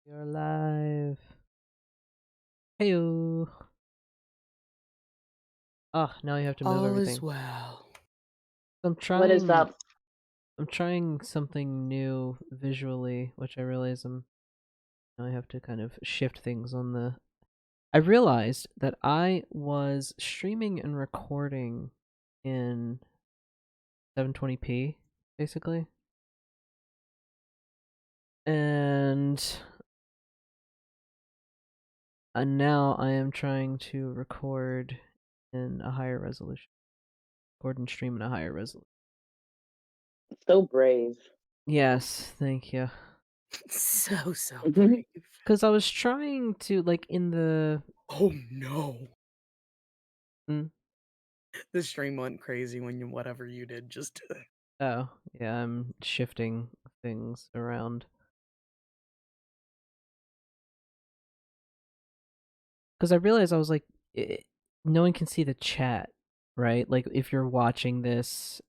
You're live. Heyo. Oh, now you have to move All is everything. well. I'm What is trying. up? I'm trying something new visually, which I realize now I have to kind of shift things on the. I realized that I was streaming and recording in 720p, basically, and now I am trying to record in a higher resolution. Record and stream in a higher resolution. So brave. Yes, thank you. So Mhm. brave. Because I was trying to, like, in the... Oh no. Mm, The stream went crazy when whatever you did just oh, yeah, I'm shifting things around. Because I realized I was like, no one can see the chat, right? Like, if you're watching this,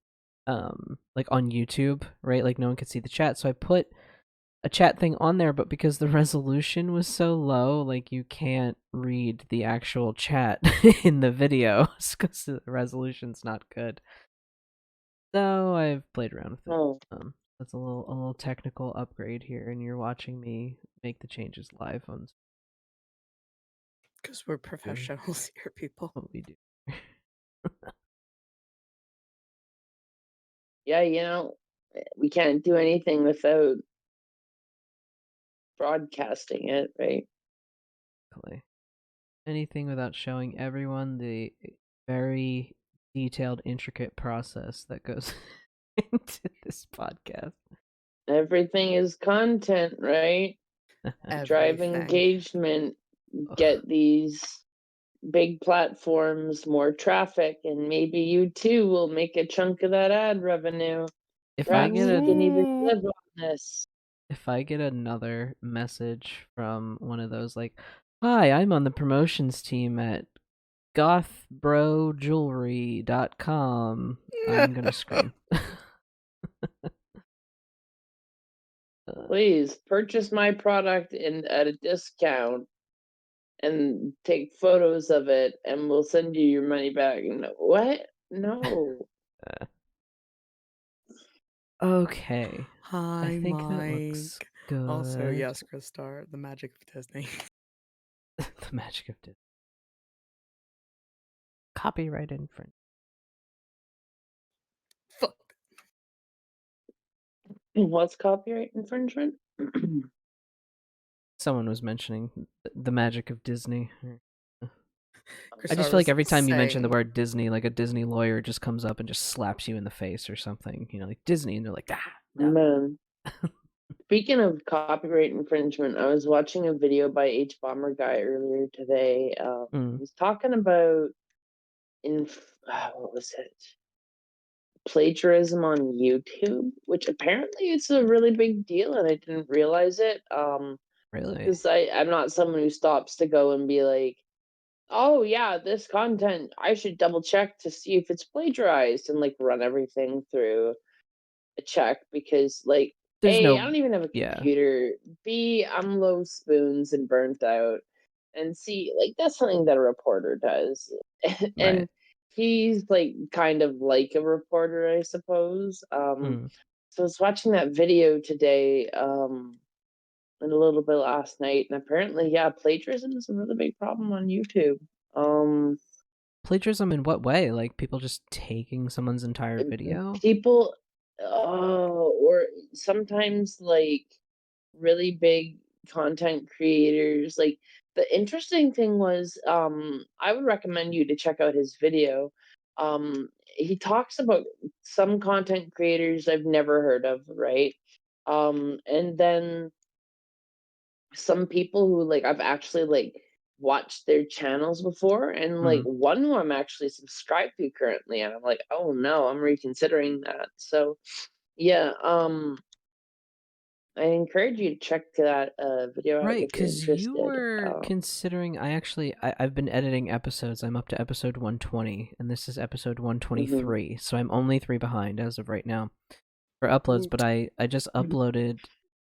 like, on YouTube, right? Like, no one can see the chat. So I put a chat thing on there, but because the resolution was so low, like, you can't read the actual chat in the video because the resolution's not good. So I've played around with it. Oh, That's a little technical upgrade here, and you're watching me make the changes live on because we're professionals here, people. what we do. yeah, we can't do anything without broadcasting it, right? Anything without showing everyone the very detailed, intricate process that goes into this podcast. Everything is content, right? Drive Everything. engagement, Ugh. get these big platforms more traffic, and maybe you too will make a chunk of that ad revenue. If I Perhaps get you a can even live on this. if I get another message from one of those like, "Hi, I'm on the promotions team at gothbrojewelry.com," I'm gonna scream. Please purchase my product at a discount and take photos of it, and we'll send you your money back. No, what? No. Okay. I Hi, think that looks Mike. Also, good. yes, Kristar, the magic of Disney. The magic of Disney. Copyright infringement. Fuck. What's copyright infringement? Someone was mentioning the magic of Disney. I just Kristar feel like was every time you mention the saying, word Disney, like a Disney lawyer just comes up and just slaps you in the face or something. You know, like Disney, and they're like, ah, no. Man. Speaking of copyright infringement, I was watching a video by H Bomber Guy earlier today. He was talking about what was it? Plagiarism on YouTube, which apparently it's a really big deal, and I didn't realize it. Really? Because I'm not someone who stops to go and be like, oh yeah, this content, I should double check to see if it's plagiarized and like run everything through a check, because like There's A, I no, don't even have a yeah, computer. B, I'm low spoons and burnt out. And C, like that's something that a reporter does. right. And he's like kind of like a reporter, I suppose. Mm. So I was watching that video today, and a little bit last night, and apparently, yeah, plagiarism is a really big problem on YouTube. Um, Plagiarism in what way? Like people just taking someone's entire video? People, or sometimes like really big content creators. Like the interesting thing was, I would recommend you to check out his video. He talks about some content creators I've never heard of, right? And then some people who like I've actually like watched their channels before, and like Mm. one who I'm actually subscribed to currently, and I'm like, oh no, I'm reconsidering that. So yeah, I encourage you to check that video out Right, if you're because you interested. were considering. I've been editing episodes. I'm up to episode 120, and this is episode Mhm. 123. So I'm only 3 behind as of right now for uploads. But I just uploaded.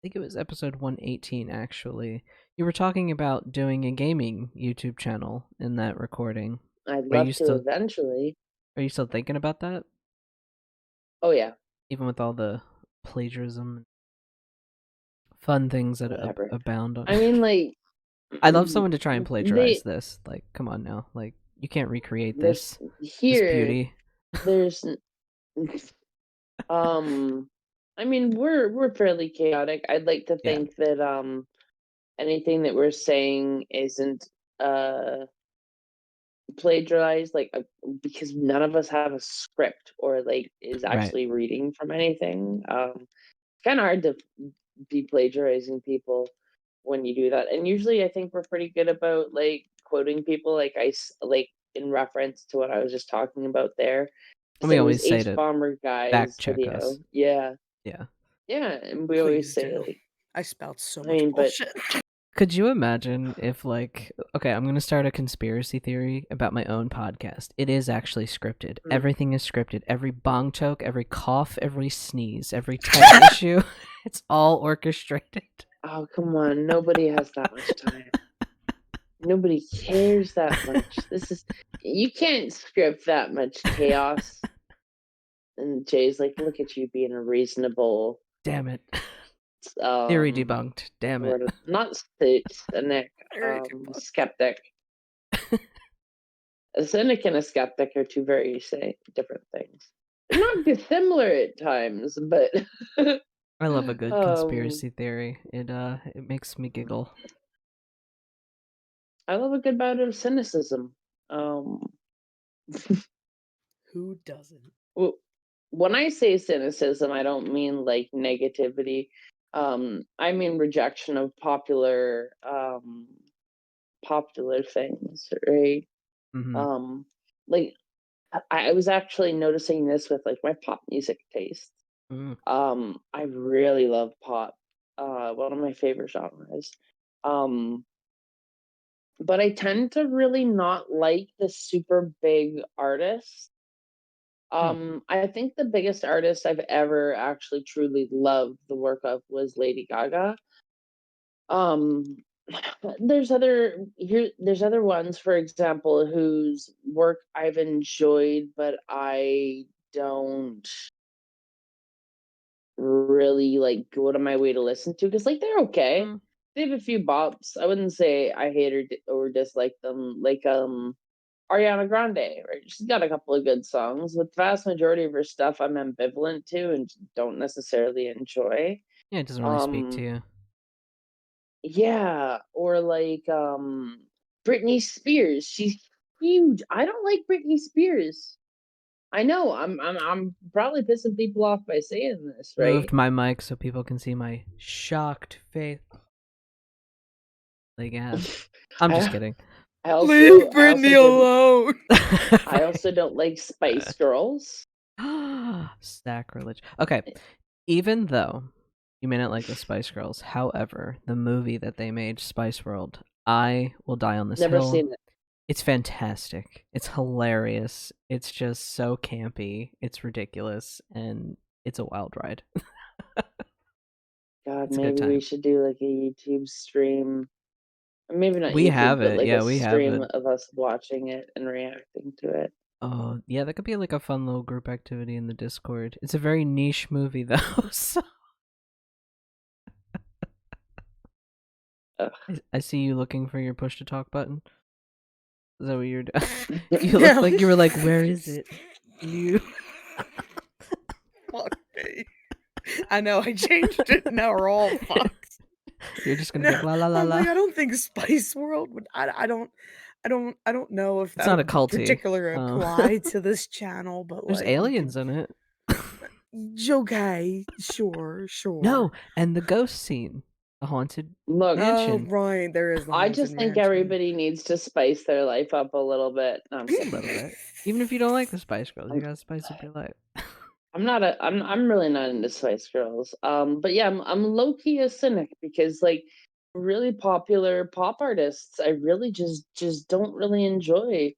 think it was episode 118 actually. You were talking about doing a gaming YouTube channel in that recording. I'd Are you love to still eventually. thinking about that? Oh yeah, Even with all the plagiarism and fun things that whatever. abound on I mean, like, I love someone to try and plagiarize they this. Like, come on now. Like, you can't recreate there's this here beauty. there's I mean, we're fairly chaotic. I'd like to Yeah. think that anything that we're saying isn't plagiarized, like because none of us have a script or like is Right. actually reading from anything. It's kind of hard to be plagiarizing people when you do that. And usually, I think we're pretty good about like quoting people, like like in reference to what I was just talking about there. And So we it was always say H to Bomber fact Guy's check video. us. Yeah, Yeah. yeah, and we always Please say do. like, I spout so I much mean, but bullshit. Could you imagine if, like, okay, I'm going to start a conspiracy theory about my own podcast. It is actually scripted. Everything is scripted. Every bong choke, every cough, every sneeze, every tech issue, it's all orchestrated. oh come on, nobody has that much time. Nobody cares that much. This is you can't script that much chaos. And Jay's like, look at you being a reasonable Damn it. Theory um debunked. Damn it. not cynic, Very debunked. skeptic. A cynic and a skeptic are two very different things. They're not dissimilar at times, but I love a good conspiracy theory. It makes me giggle. I love a good bout of cynicism. Who doesn't? Well, when I say cynicism, I don't mean like negativity. I mean rejection of popular things, right? Mm-hmm. Like I was actually noticing this with like my pop music taste. Mm. I really love pop. One of my favorite genres. Um, but I tend to really not like the super big artists. I think the biggest artist I've ever actually truly loved the work of was Lady Gaga. Um, there's other ones, for example, whose work I've enjoyed, but I don't really like go out of my way to listen to because like they're okay. Mm. They have a few bops. I wouldn't say I hate or dislike them. Like Ariana Grande, right? She's got a couple of good songs. With the vast majority of her stuff, I'm ambivalent to and don't necessarily enjoy. Yeah, it doesn't really speak to you. Yeah, or like Britney Spears. She's huge. I don't like Britney Spears. I know I'm probably pissing people off by saying this, right? Moved my mic so people can see my shocked face. Like, yeah. I'm just kidding. Leave Britney alone. I also don't like Spice Girls. Sacrilege. Okay, even though you may not like the Spice Girls, however, the movie that they made, Spice World, I will die on this hill. Never seen it. It's fantastic. It's hilarious. It's just so campy. It's ridiculous, and it's a wild ride. God, It's a good maybe we time. should do like a YouTube stream. Maybe not We YouTube, have but it. like Yeah, a we have stream it. of us watching it and reacting to it. Oh, yeah, that could be like a fun little group activity in the Discord. It's a very niche movie, though, so... I see you looking for your push to talk button. Is that what you're doing? You look like you were like, where is it? You. Fuck me. I know, I changed it. Now we're all fucked. You're just gonna be la la la la. Like, I don't think Spice World would. I don't know if It's that not a would culty. particularly apply to this channel, but there's like, aliens in it. Okay, sure. No, and the ghost scene, the haunted mansion. Oh, right, there is. I just think everybody needs to spice their life up a little bit. A little bit. Even if you don't like the Spice Girls, you gotta spice up your life. I'm really not into Spice Girls. But yeah, I'm low key a cynic because like really popular pop artists, I really just don't really enjoy.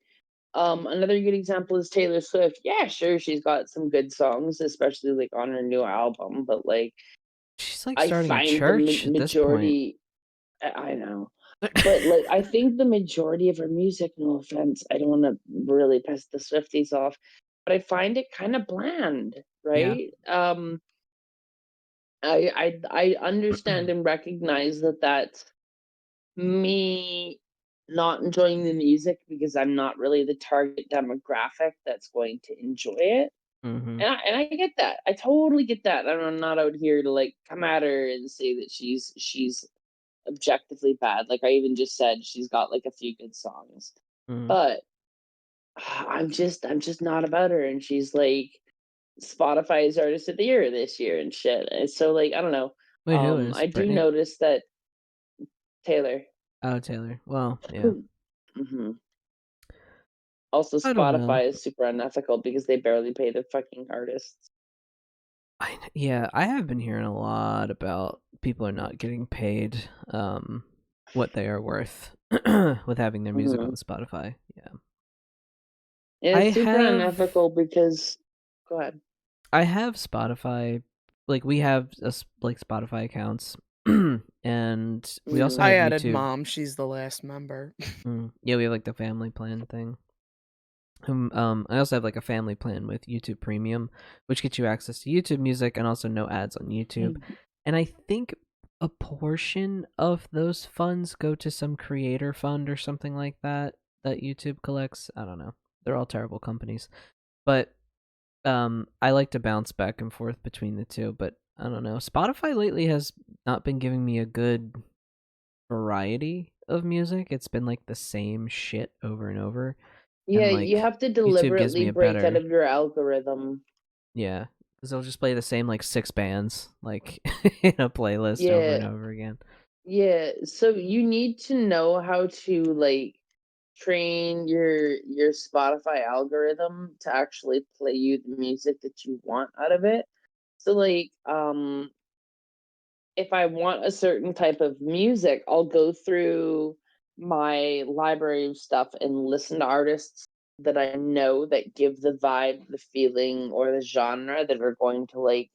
Another good example is Taylor Swift. Yeah, sure, she's got some good songs, especially like on her new album, but like She's like I starting a find the church at this point. majority. I know, but like I think the majority of her music. No offense, I don't want to really piss the Swifties off, but I find it kind of bland, Yeah. right? I understand and recognize that that's me not enjoying the music because I'm not really the target demographic that's going to enjoy it. Mm-hmm. And I get that. I totally get that. I'm not out here to like come at her and say that she's objectively bad. Like I even just said she's got like a few good songs. Mm-hmm. But I'm just not about her, and she's like Spotify's artist of the year this year and shit. And so like I don't know. Wait, who is I do Brittany? notice that Taylor. Oh, Taylor. Well, yeah. hmm Also, I don't know. Spotify is super unethical because they barely pay their fucking artists. Yeah, I have been hearing a lot about people are not getting paid what they are worth with having their music on hmm Spotify. Yeah. I It's super have unethical because. Go ahead. I have Spotify, like we have like Spotify accounts, and we also I have added YouTube. mom. She's the last member. Yeah, we have like the family plan thing. I also have like a family plan with YouTube Premium, which gets you access to YouTube Music and also no ads on YouTube. And I think a portion of those funds go to some creator fund or something like that that YouTube collects. I don't know. They're all terrible companies, but I like to bounce back and forth between the two. But I don't know. Spotify lately has not been giving me a good variety of music. It's been like the same shit over and over, Yeah, and you like have to YouTube gives me deliberately a break out better, of your algorithm. yeah, because they'll just play the same like 6 bands like in a playlist over Yeah, and over again. yeah. So you need to know how to like train your Spotify algorithm to actually play you the music that you want out of it. So like if I want a certain type of music, I'll go through my library of stuff and listen to artists that I know that give the vibe, the feeling, or the genre that are going to like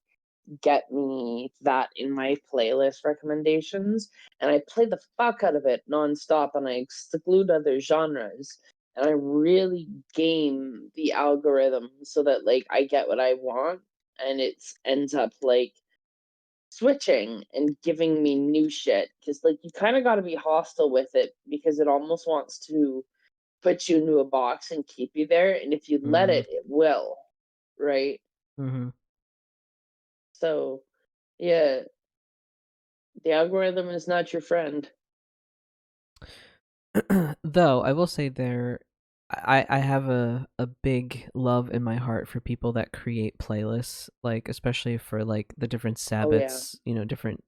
get me that in my playlist recommendations. And I play the fuck out of it nonstop and I exclude other genres. And I really game the algorithm so that like I get what I want and it ends up like switching and giving me new shit because like you kind of got to be hostile with it because it almost wants to put you into a box and keep you there, and if you let Mm-hmm. it will, right? Mm-hmm. So yeah, the algorithm is not your friend. Though I will say I have a big love in my heart for people that create playlists, like especially for like the different Oh yeah. Sabbats, different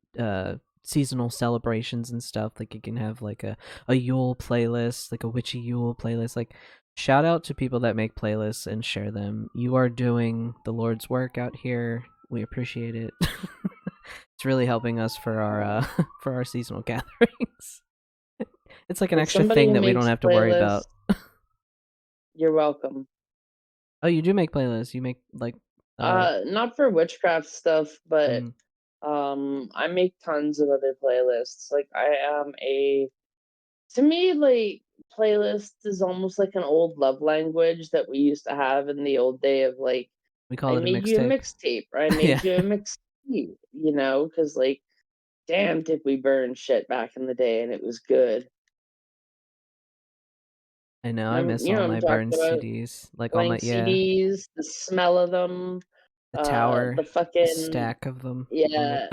seasonal celebrations and stuff. Like you can have like a Yule playlist, like a witchy Yule playlist. Like shout out to people that make playlists and share them. You are doing the Lord's work out here. We appreciate it. It's really helping us for our for our seasonal gatherings. It's like an As extra somebody thing who that we don't makes have to worry about. playlists, you're welcome. Oh, you do make playlists. You make like Not for witchcraft stuff, but mm, I make tons of other playlists. Like I am a to me, like playlist is almost like an old love language that we used to have in the old day of like, we call I it a made you a mixtape. mixtape or I Yeah. made you a mixtape, because like, damn, did we burn shit back in the day and it was good. I know. I miss You know all what I'm my talking burned about? CDs. Like all my Blank yeah, CDs, the smell of them, the tower, the the fucking, stack of them on it. yeah,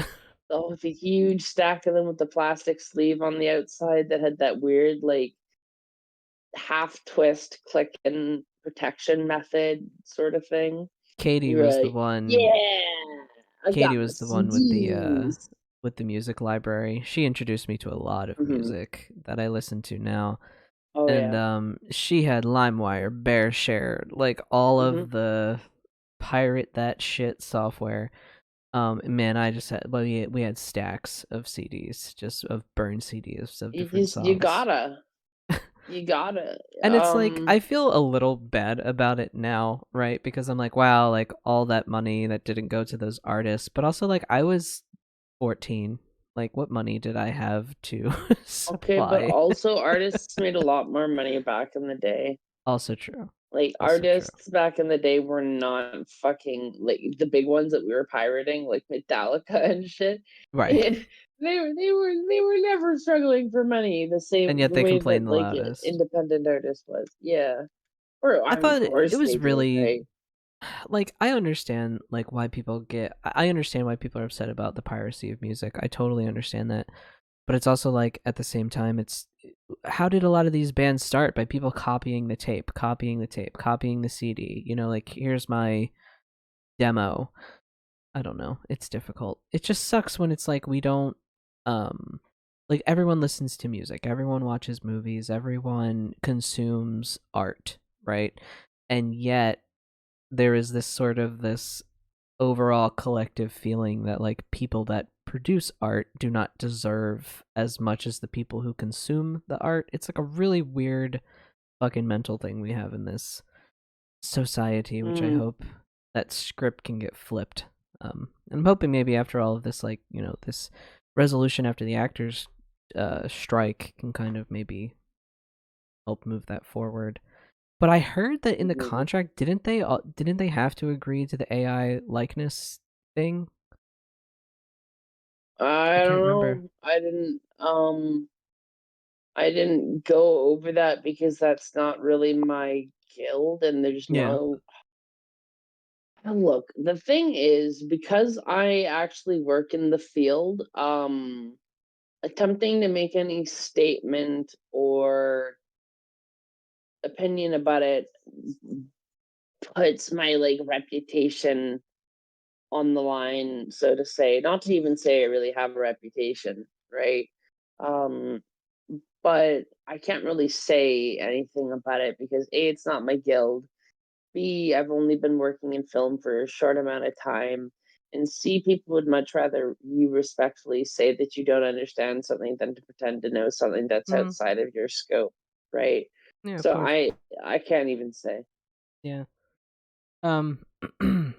the huge stack of them with the plastic sleeve on the outside that had that weird like half twist click and protection method sort of thing. Katie You're was the like, one. yeah, I Katie got my was the one CDs. with the music library. She introduced me to a lot of hmm music that I listen to now. Oh And yeah. she had LimeWire, BearShare, like all hmm of the pirate that shit software. Man, I just had we had stacks of CDs, just of burned CDs of different You songs. gotta, you gotta. And it's like I feel a little bad about it now, right? Because I'm like, wow, like all that money that didn't go to those artists, but also like I was 14. Like, what money did I have to Okay, but supply? also artists made a lot more money back in the day. Also true. Like Also true. artists back in the day were not fucking like the big ones that we were pirating, like Metallica and shit. Right. And they were never struggling for money And the yet they way that complain the like loudest. independent artist was. Yeah. Or I of thought it course was they did, really right? like I understand like why people get I understand why people are upset about the piracy of music. I totally understand that. But it's also like at the same time it's how did a lot of these bands start? By people copying the tape, copying the tape, copying the CD. You know, like here's my demo. I don't know. It's difficult. It just sucks when it's like we don't like everyone listens to music, everyone watches movies, everyone consumes art, right? And yet there is this sort of this overall collective feeling that like people that produce art do not deserve as much as the people who consume the art. It's like a really weird fucking mental thing we have in this society, which I Mm, hope that script can get flipped. And I'm hoping maybe after all of this, like, you know, this resolution after the actors strike can kind of maybe help move that forward. But I heard that in the mhm. contract, didn't they have to agree to the AI likeness thing? I I can't don't remember. know. I didn't go over that because that's not really my guild and there's Yeah. no look, the thing is because I actually work in the field, attempting to make any statement or opinion about it puts my like reputation on the line, so to say. Not to even say I really have a reputation, right? Um, but I can't really say anything about it because A, it's not my guild. B, I've only been working in film for a short amount of time. And C, people would much rather you respectfully say that you don't understand something than to pretend to know something that's Mm, outside of your scope, right? yeah, of So course. I can't even say. Yeah. Um, you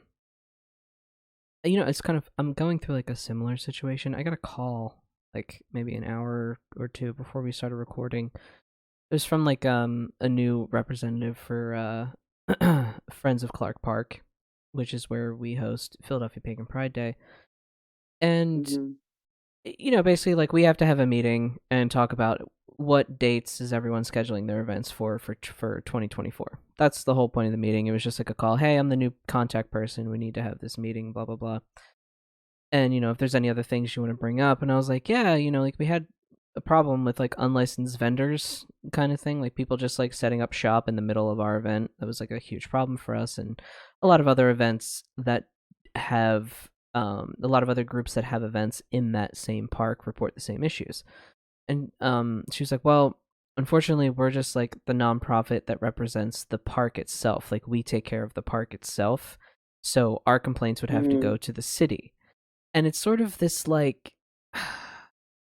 know, it's kind of I'm going through like a similar situation. I got a call like maybe an hour or two before we started recording. It was from like a new representative for Friends of Clark Park, which is where we host Philadelphia Pagan Pride Day. And Hmm. you know, basically like we have to have a meeting and talk about what dates is everyone scheduling their events for 2024. That's the whole point of the meeting. It was just like a call, hey, I'm the new contact person, we need to have this meeting, blah blah blah. And you know, if there's any other things you want to bring up. And I was like, yeah, you know, like we had a problem with like unlicensed vendors kind of thing, like people just like setting up shop in the middle of our event. That was like a huge problem for us, and a lot of other events that have a lot of other groups that have events in that same park report the same issues. And she was like, well, unfortunately we're just like the nonprofit that represents the park itself, like we take care of the park itself, so our complaints would have to Hmm. go to the city. And it's sort of this like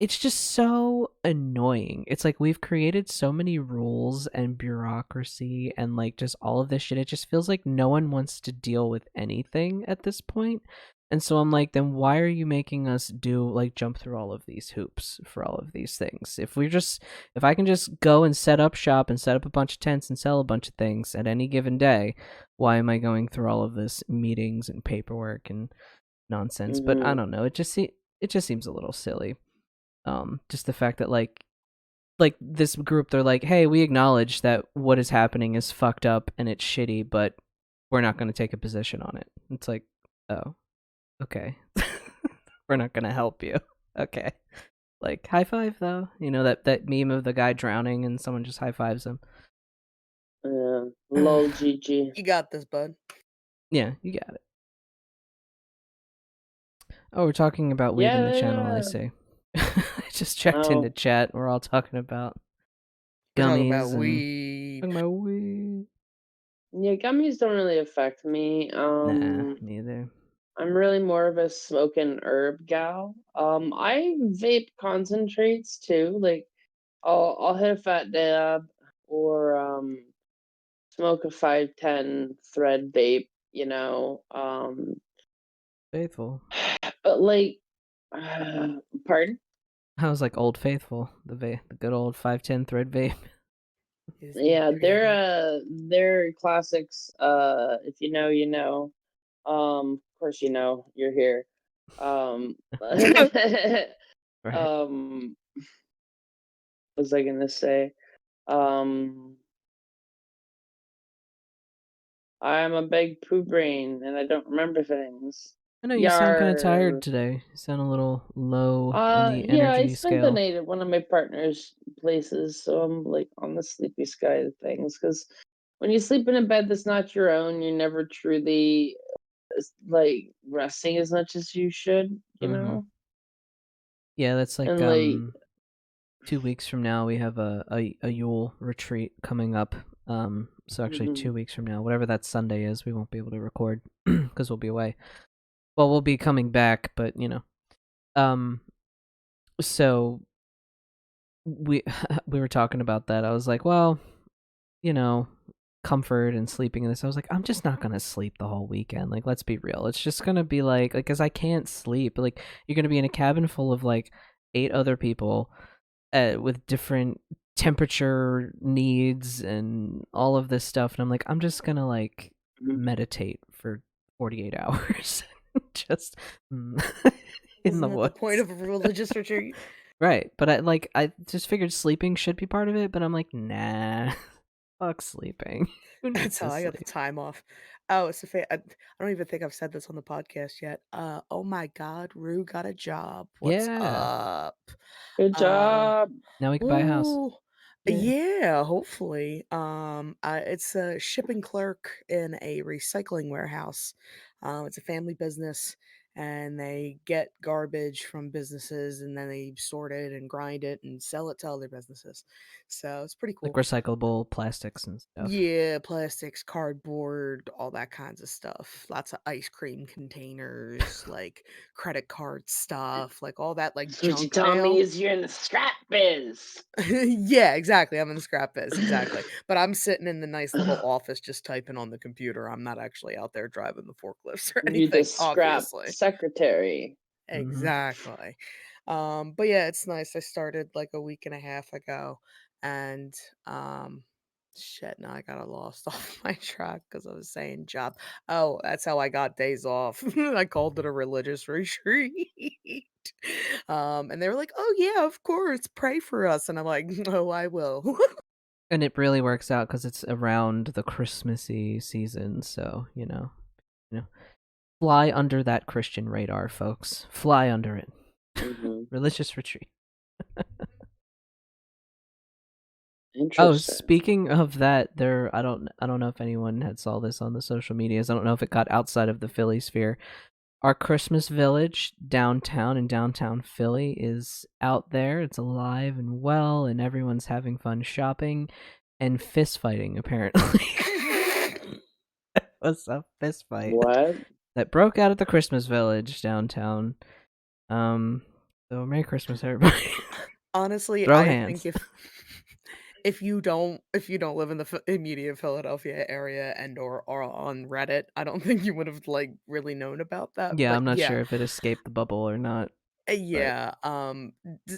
it's just so annoying. It's like we've created so many rules and bureaucracy and like just all of this shit. It just feels like no one wants to deal with anything at this point. And so I'm like, then why are you making us do like jump through all of these hoops for all of these things? If I can just go and set up shop and set up a bunch of tents and sell a bunch of things at any given day, why am I going through all of this meetings and paperwork and nonsense? But I Hmm. don't know. It just seems a little silly. Just the fact that like this group, they're like, hey, we acknowledge that what is happening is fucked up and it's shitty, but we're not going to take a position on it. It's like, oh, okay. We're not going to help you. Okay. Like high five though. You know that meme of the guy drowning and someone just high fives him. Yeah. Lol GG. You got this, bud. Yeah, you got it. Oh, we're talking about leaving the channel, I Yeah. see. I just checked into Oh. chat. We're all talking about We're talking about gummies and weed. talking about weed. Yeah, gummies don't really affect me. Nah, me either. I'm really more of a smoke and herb gal. I vape concentrates too. Like I'll hit a fat dab or smoke a 510 thread vape, you know. Faithful. But like Pardon? I was like Old Faithful, the good old 510 thread vape. Is Yeah, crazy. they're classics. If you know, you know. Of course you know, you're here. Um Right. what was I gonna say? Um I'm a big poo brain and I don't remember things. I know you sound kind of tired Yar. today. You sound a little low on the Yeah, I energy spent the scale. night at one of my partner's places, so I'm like on the sleepy side of things. Because when you sleep in a bed that's not your own, you're never truly like resting as much as you should, you Mm-hmm. know? Yeah, that's like And like, 2 weeks from now we have a Yule retreat coming up. So actually mhm, 2 weeks from now, whatever that Sunday is, we won't be able to record because we'll be away. Well, we'll be coming back, but um, so we we were talking about that. I was like, well, you know, comfort and sleeping in this. I was like, I'm just not gonna sleep the whole weekend. Like, let's be real. It's just gonna be cause I can't sleep. Like, you're gonna be in a cabin full of like 8 other people, with different temperature needs and all of this stuff, and I'm like, I'm just gonna like mhm. meditate for 48 hours, just in the Isn't that the point woods. of a religious retreat? Right, but I just figured sleeping should be part of it, but I'm like, nah, fuck sleeping. Who needs That's how to I got the sleep? time off. Oh, I don't even think I've said this on the podcast yet. Oh my God, Rue got a job. What's Yeah, up? Good Uh, job. now we can buy a house. ooh, Yay. yeah, hopefully. It's a shipping clerk in a recycling warehouse. It's a family business, and they get garbage from businesses, and then they sort it and grind it and sell it to other businesses. So it's pretty Like cool. recyclable plastics and stuff. Yeah, plastics, cardboard, all that kinds of stuff. Lots of ice cream containers, like credit card stuff, like all that like So what you junk telling me mail. is you're in the scrap biz. Yeah, exactly. I'm in the scrap biz, exactly. But I'm sitting in the nice little office just typing on the computer. I'm not actually out there driving the forklifts or You're the anything, scrap obviously. secretary. Hmm. Exactly. But yeah, it's nice. I started like a week and a half ago, and um shit, now I got lost off my track because I was saying job. Oh, that's how I got days off. I called it a religious retreat. And they were like, "Oh yeah, of course, pray for us." And I'm like, "Oh, I will." And it really works out because it's around the Christmassy season, so you know, fly under that Christian radar, folks. Fly under it. Hmm. Religious retreat. Oh, Interesting. speaking of that, I don't know if anyone had saw this on the social medias. I don't know if it got outside of the Philly sphere. Our Christmas village downtown in downtown Philly is out there. It's alive and well, and everyone's having fun shopping and fist fighting. Apparently, it was a fist fight What? that broke out at the Christmas village downtown. Um, so Merry Christmas, everybody. Honestly, Throw I think hands. if you don't live in the immediate Philadelphia area and or on Reddit, I don't think you would have like really known about that. Yeah, But I'm not yeah, sure if it escaped the bubble or not, but yeah.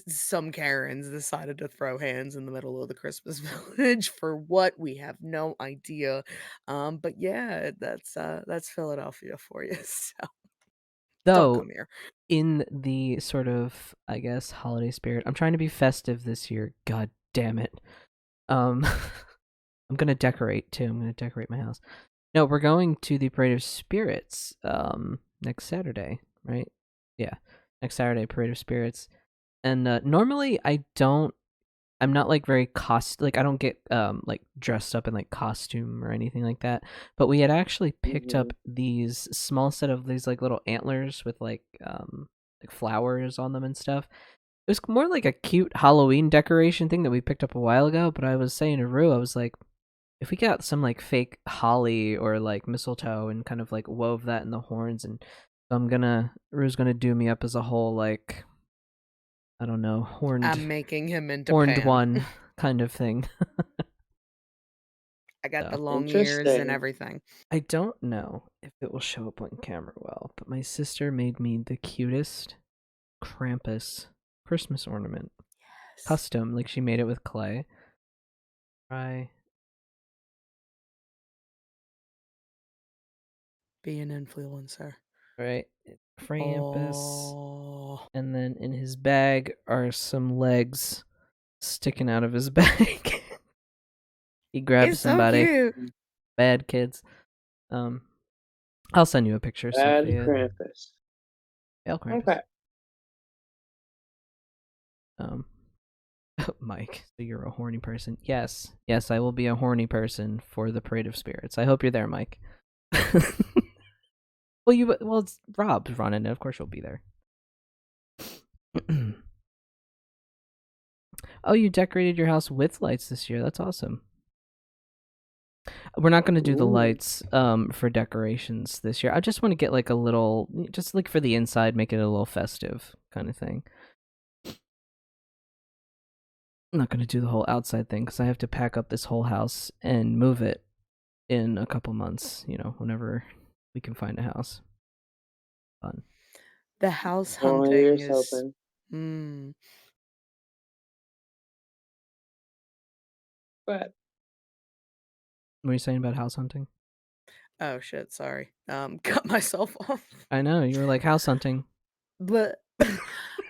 Some Karens decided to throw hands in the middle of the Christmas village for what we have no idea. But yeah, that's Philadelphia for you. So don't though come here. in the sort of, I guess, holiday spirit, I'm trying to be festive this year. God damn it. Um, I'm gonna decorate too. I'm gonna decorate my house. No, we're going to the Parade of Spirits next Saturday, right? Yeah, next Saturday, Parade of Spirits. And normally I'm not like very like I don't get like dressed up in like costume or anything like that. But we had actually picked Hmm. up these small set of these like little antlers with like flowers on them and stuff. It was more like a cute Halloween decoration thing that we picked up a while ago, but I was saying to Rue, I was like, if we got some like fake holly or like mistletoe and kind of like wove that in the horns, and so Rue's gonna do me up as a whole like, I don't know, I'm making him into horned Pam. one kind of thing. I got the So long ears and Interesting. everything. I don't know if it will show up on camera well, but my sister made me the cutest Krampus Christmas ornament. Yes. Custom, like she made it with clay. Try. Be an influencer. Right. Krampus. Oh. And then in his bag are some legs sticking out of his bag. He grabbed It's somebody. so cute. Bad kids. I'll send you a picture, Bad Sophia. Krampus. Hail Krampus. Okay. Mike, so you're a horny person. Yes, I will be a horny person for the Parade of Spirits. I hope you're there, Mike. Well, it's Rob's running it. Of course you'll be there. Oh, you decorated your house with lights this year. That's awesome. We're not going to do the lights for decorations this year. I just want to get like a little, just like for the inside, make it a little festive kind of thing. I'm not going to do the whole outside thing because I have to pack up this whole house and move it in a couple months, whenever we can find a house. Fun. The house Oh, hunting you're is... hoping. But What are you saying about house hunting? Oh shit, sorry. Cut myself off. I know, you were like house hunting. But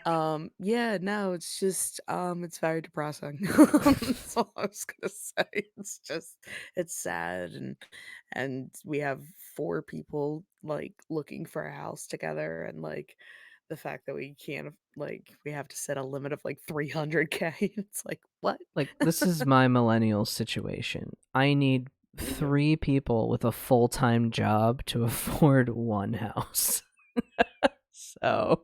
yeah, no, it's just it's very depressing. That's all I was gonna say. It's sad, and we have 4 people like looking for a house together, and like the fact that we can't, like, we have to set a limit of like 300K. It's like, what? Like, this is my millennial situation. I need 3 people with a full-time job to afford one house. So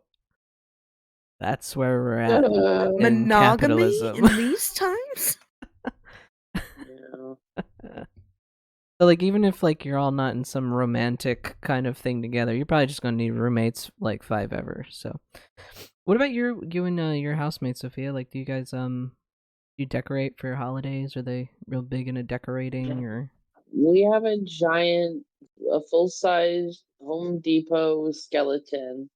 that's where we're at in Monogamy capitalism. in these times? yeah. So, like, even if like you're all not in some romantic kind of thing together, you're probably just gonna need roommates like 5 ever. So, what about you and your housemates, Sophia? Like, do you guys you decorate for your holidays? Are they real big into decorating, or? We have a full-size Home Depot skeleton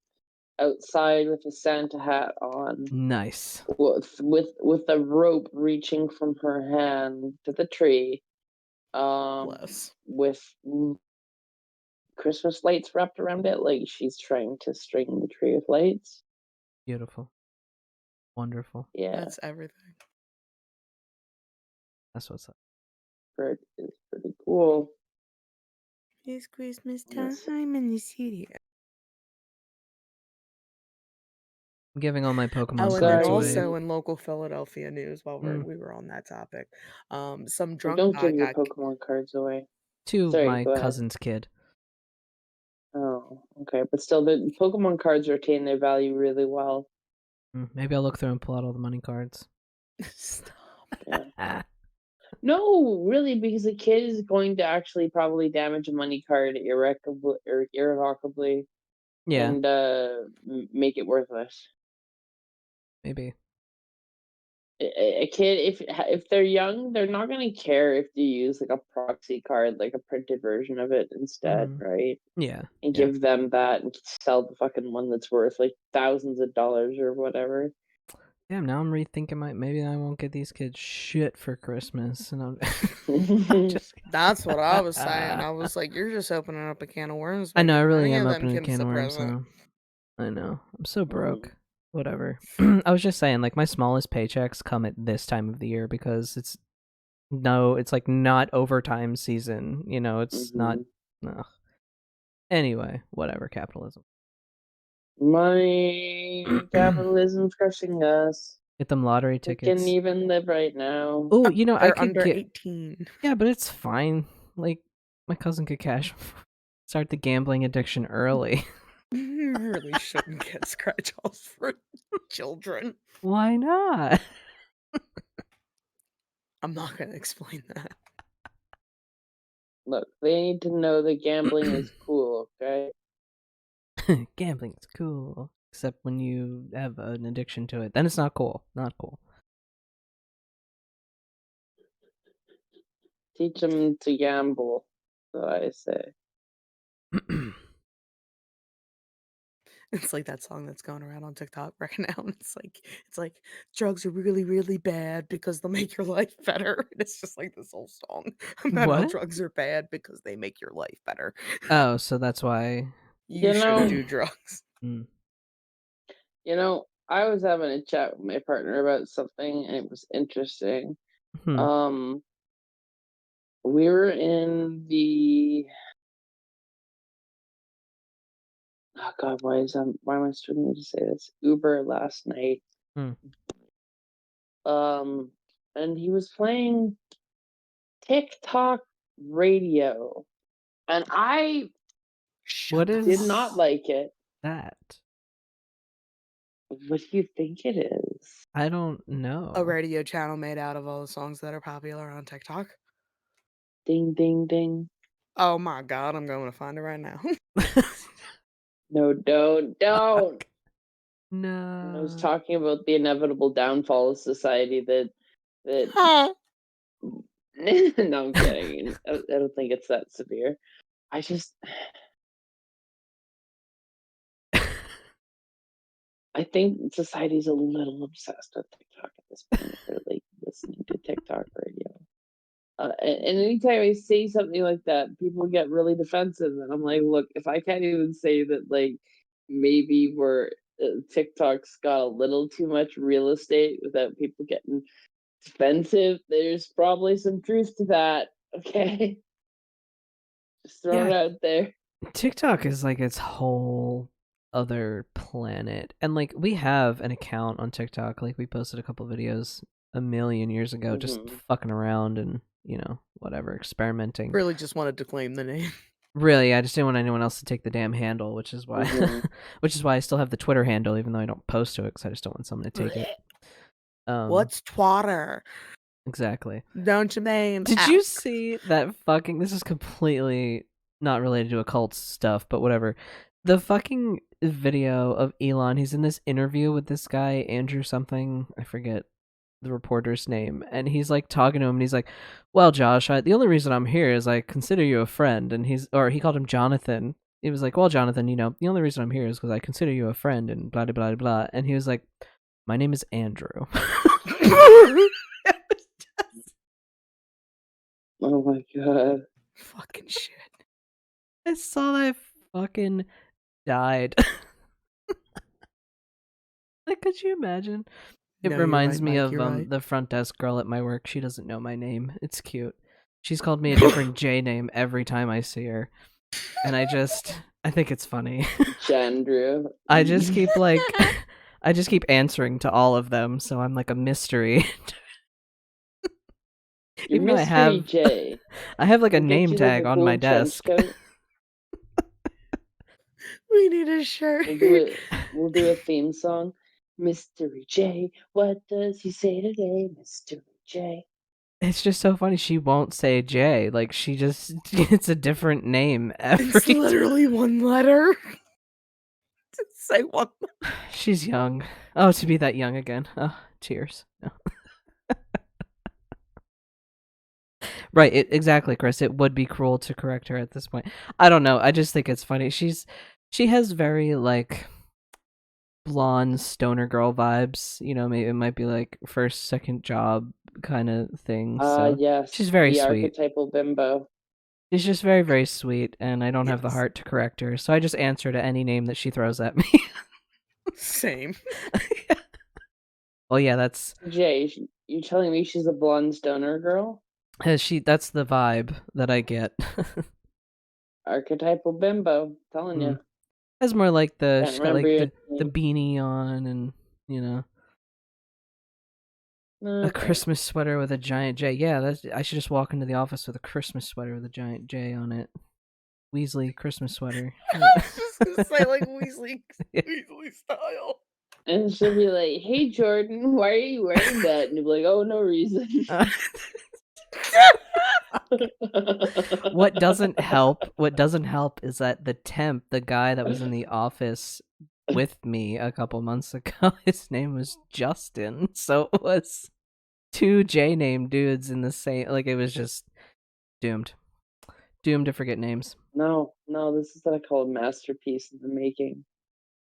outside with a Santa hat on, Nice. with a rope reaching from her hand to the tree, Bless. with Christmas lights wrapped around it, like she's trying to string the tree with lights. Beautiful. Wonderful. Yeah, That's everything. That's what's up. it's pretty cool. It's Christmas Yes. time in the city. I'm giving all my Pokemon Oh, and then cards Sorry. also away. in local Philadelphia news, while we were on that topic, some We drunk don't guy give your got Pokemon cards away. To Sorry, my go ahead. cousin's kid. Oh, okay. But still, the Pokemon cards retain their value really well. Maybe I'll look through and pull out all the money cards. Stop. Yeah. No, really, because a kid is going to actually probably damage a money card irrevocably, Yeah, and make it worthless. maybe. A kid, if they're young, they're not gonna care if you use like a proxy card, like a printed version of it instead, right? Yeah. And Yeah. give them that and sell the fucking one that's worth like thousands of dollars or whatever. Damn, now I'm rethinking maybe I won't get these kids shit for Christmas, and I'm just. That's what I was saying. I was like, you're just opening up a can of worms. I know, I really any am of them opening a kids can a of worms present. now. I know. I'm so broke. Whatever. I was just saying, like, my smallest paychecks come at this time of the year because it's like not overtime season. It's not. Ugh. Anyway, whatever. Capitalism. Money, capitalism's crushing us. Get them lottery We tickets. can even live right now. Oh, I They're could under get 18. Yeah, but it's fine. Like, my cousin could start the gambling addiction early. You really shouldn't get scratch offs for children. Why not? I'm not gonna explain that. Look, they need to know that gambling is cool, okay? Gambling is cool, except when you have an addiction to it. Then it's not cool. Not cool. Teach them to gamble, so I say. It's like that song that's going around on TikTok right now. And it's like drugs are really, really bad because they'll make your life better. And it's just like this whole song about how What? drugs are bad because they make your life better. Oh, so that's why. You shouldn't do drugs. Mm. I was having a chat with my partner about something, and it was interesting. Hmm. We were in the oh god, why am I struggling to say this? Uber last night. Hmm. And he was playing TikTok radio, and I What did is not like it. that? What do you think it is? I don't know. A radio channel made out of all the songs that are popular on TikTok. Ding, ding, ding. Oh my god, I'm going to find it right now. No, don't. No. I was talking about the inevitable downfall of society that Huh. no, I'm kidding. I don't think it's that severe. I think society's a little obsessed with TikTok at this point. If they're like listening to TikTok radio. And anytime I say something like that, people get really defensive, and I'm like, look, if I can't even say that, like, maybe TikTok's got a little too much real estate without people getting defensive, there's probably some truth to that. Okay, just throw it out there. TikTok is like its whole other planet. And like we have an account on TikTok. Like we posted a couple videos a million years ago just fucking around and, whatever, experimenting. Really just wanted to claim the name. Really, I just didn't want anyone else to take the damn handle, which is why I still have the Twitter handle even though I don't post to it cuz I just don't want someone to take it. What's twatter? Exactly. Don't you mean? Did you see that fucking... This is completely not related to occult stuff, but whatever. The fucking video of Elon, he's in this interview with this guy, Andrew something, I forget the reporter's name, and he's like talking to him, and he's like, well, Josh, the only reason I'm here is I consider you a friend, and he called him Jonathan. He was like, well, Jonathan, the only reason I'm here is because I consider you a friend, and blah, blah, blah, blah, and he was like, my name is Andrew. Oh my god. Fucking shit. I saw that, fucking died. Like, could you imagine? It reminds me of the front desk girl at my work. She doesn't know my name. It's cute. She's called me a different J name every time I see her. And I think it's funny. Andrew. I just keep answering to all of them, so I'm like a mystery. Even though I have like a name tag on my desk. We need a shirt. We'll do a theme song. Mystery J, what does he say today? Mystery J. It's just so funny. She won't say J. Like, it's a different name every It's literally one letter. Say one. She's young. Oh, to be that young again. Oh, cheers. No. Right, exactly, Chris. It would be cruel to correct her at this point. I don't know. I just think it's funny. She has very, like, blonde stoner girl vibes. Maybe it might be like first, second job kind of thing. So yes. She's very the sweet. Archetypal bimbo. She's just very, very sweet, and I don't have the heart to correct her, so I just answer to any name that she throws at me. Same. Well, yeah, that's... Jay, you telling me she's a blonde stoner girl? That's the vibe that I get. Archetypal bimbo, telling you. It's more like she's got like the beanie on, and a Christmas sweater with a giant J. Yeah, I should just walk into the office with a Christmas sweater with a giant J on it. Weasley Christmas sweater. I was just gonna say like Weasley style. And she'll be like, "Hey Jordan, why are you wearing that?" And you'll be like, "Oh, no reason." What doesn't help is that the temp, the guy that was in the office with me a couple months ago, his name was Justin. So it was two J name dudes in the same, like, it was just doomed to forget names. No, this is what I call a masterpiece in the making.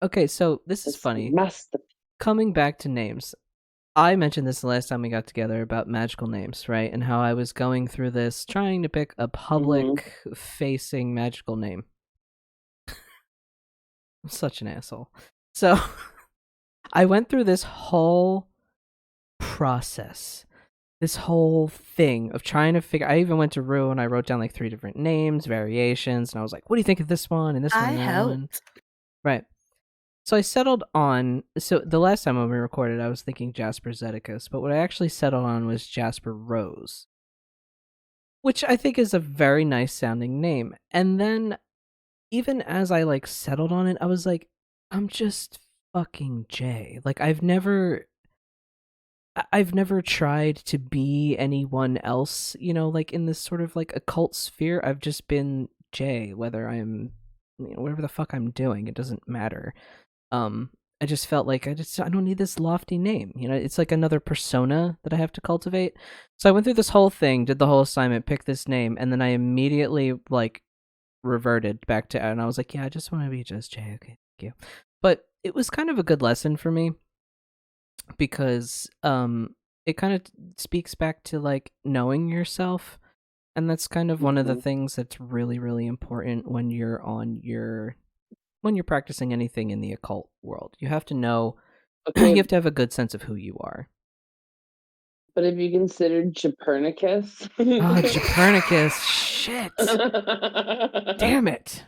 Okay, so this is It's funny. masterpiece. Coming back to names, I mentioned this the last time we got together about magical names, right? And how I was going through this trying to pick a Mm-hmm. public facing magical name. I'm such an asshole. So I went through this whole process, this whole thing of trying to figure. I even went to Rue and I wrote down like 3 different names, variations, and I was like, "What do you think of this one and this one I and that one?" helped. Right. So I settled on. So the last time when we recorded, I was thinking Jasper Zeticus, but what I actually settled on was Jasper Rose, which I think is a very nice sounding name. And then even as I like settled on it, I was like, I'm just fucking Jay. Like I've never tried to be anyone else, like in this sort of like occult sphere. I've just been Jay, whether I'm whatever the fuck I'm doing, it doesn't matter. Um I just felt like I don't need this lofty name. It's like another persona that I have to cultivate. So I went through this whole thing, did the whole assignment, picked this name, and then I immediately like reverted back to, and I was like, yeah, I just want to be just Jay. Okay, thank you. But it was kind of a good lesson for me because it kind of speaks back to like knowing yourself, and that's kind of one of the Mm-hmm. things that's really really important when you're practicing anything in the occult world. You have to know, you Okay, have to have a good sense of who you are. but have you considered Copernicus? Oh, Copernicus, shit, damn it.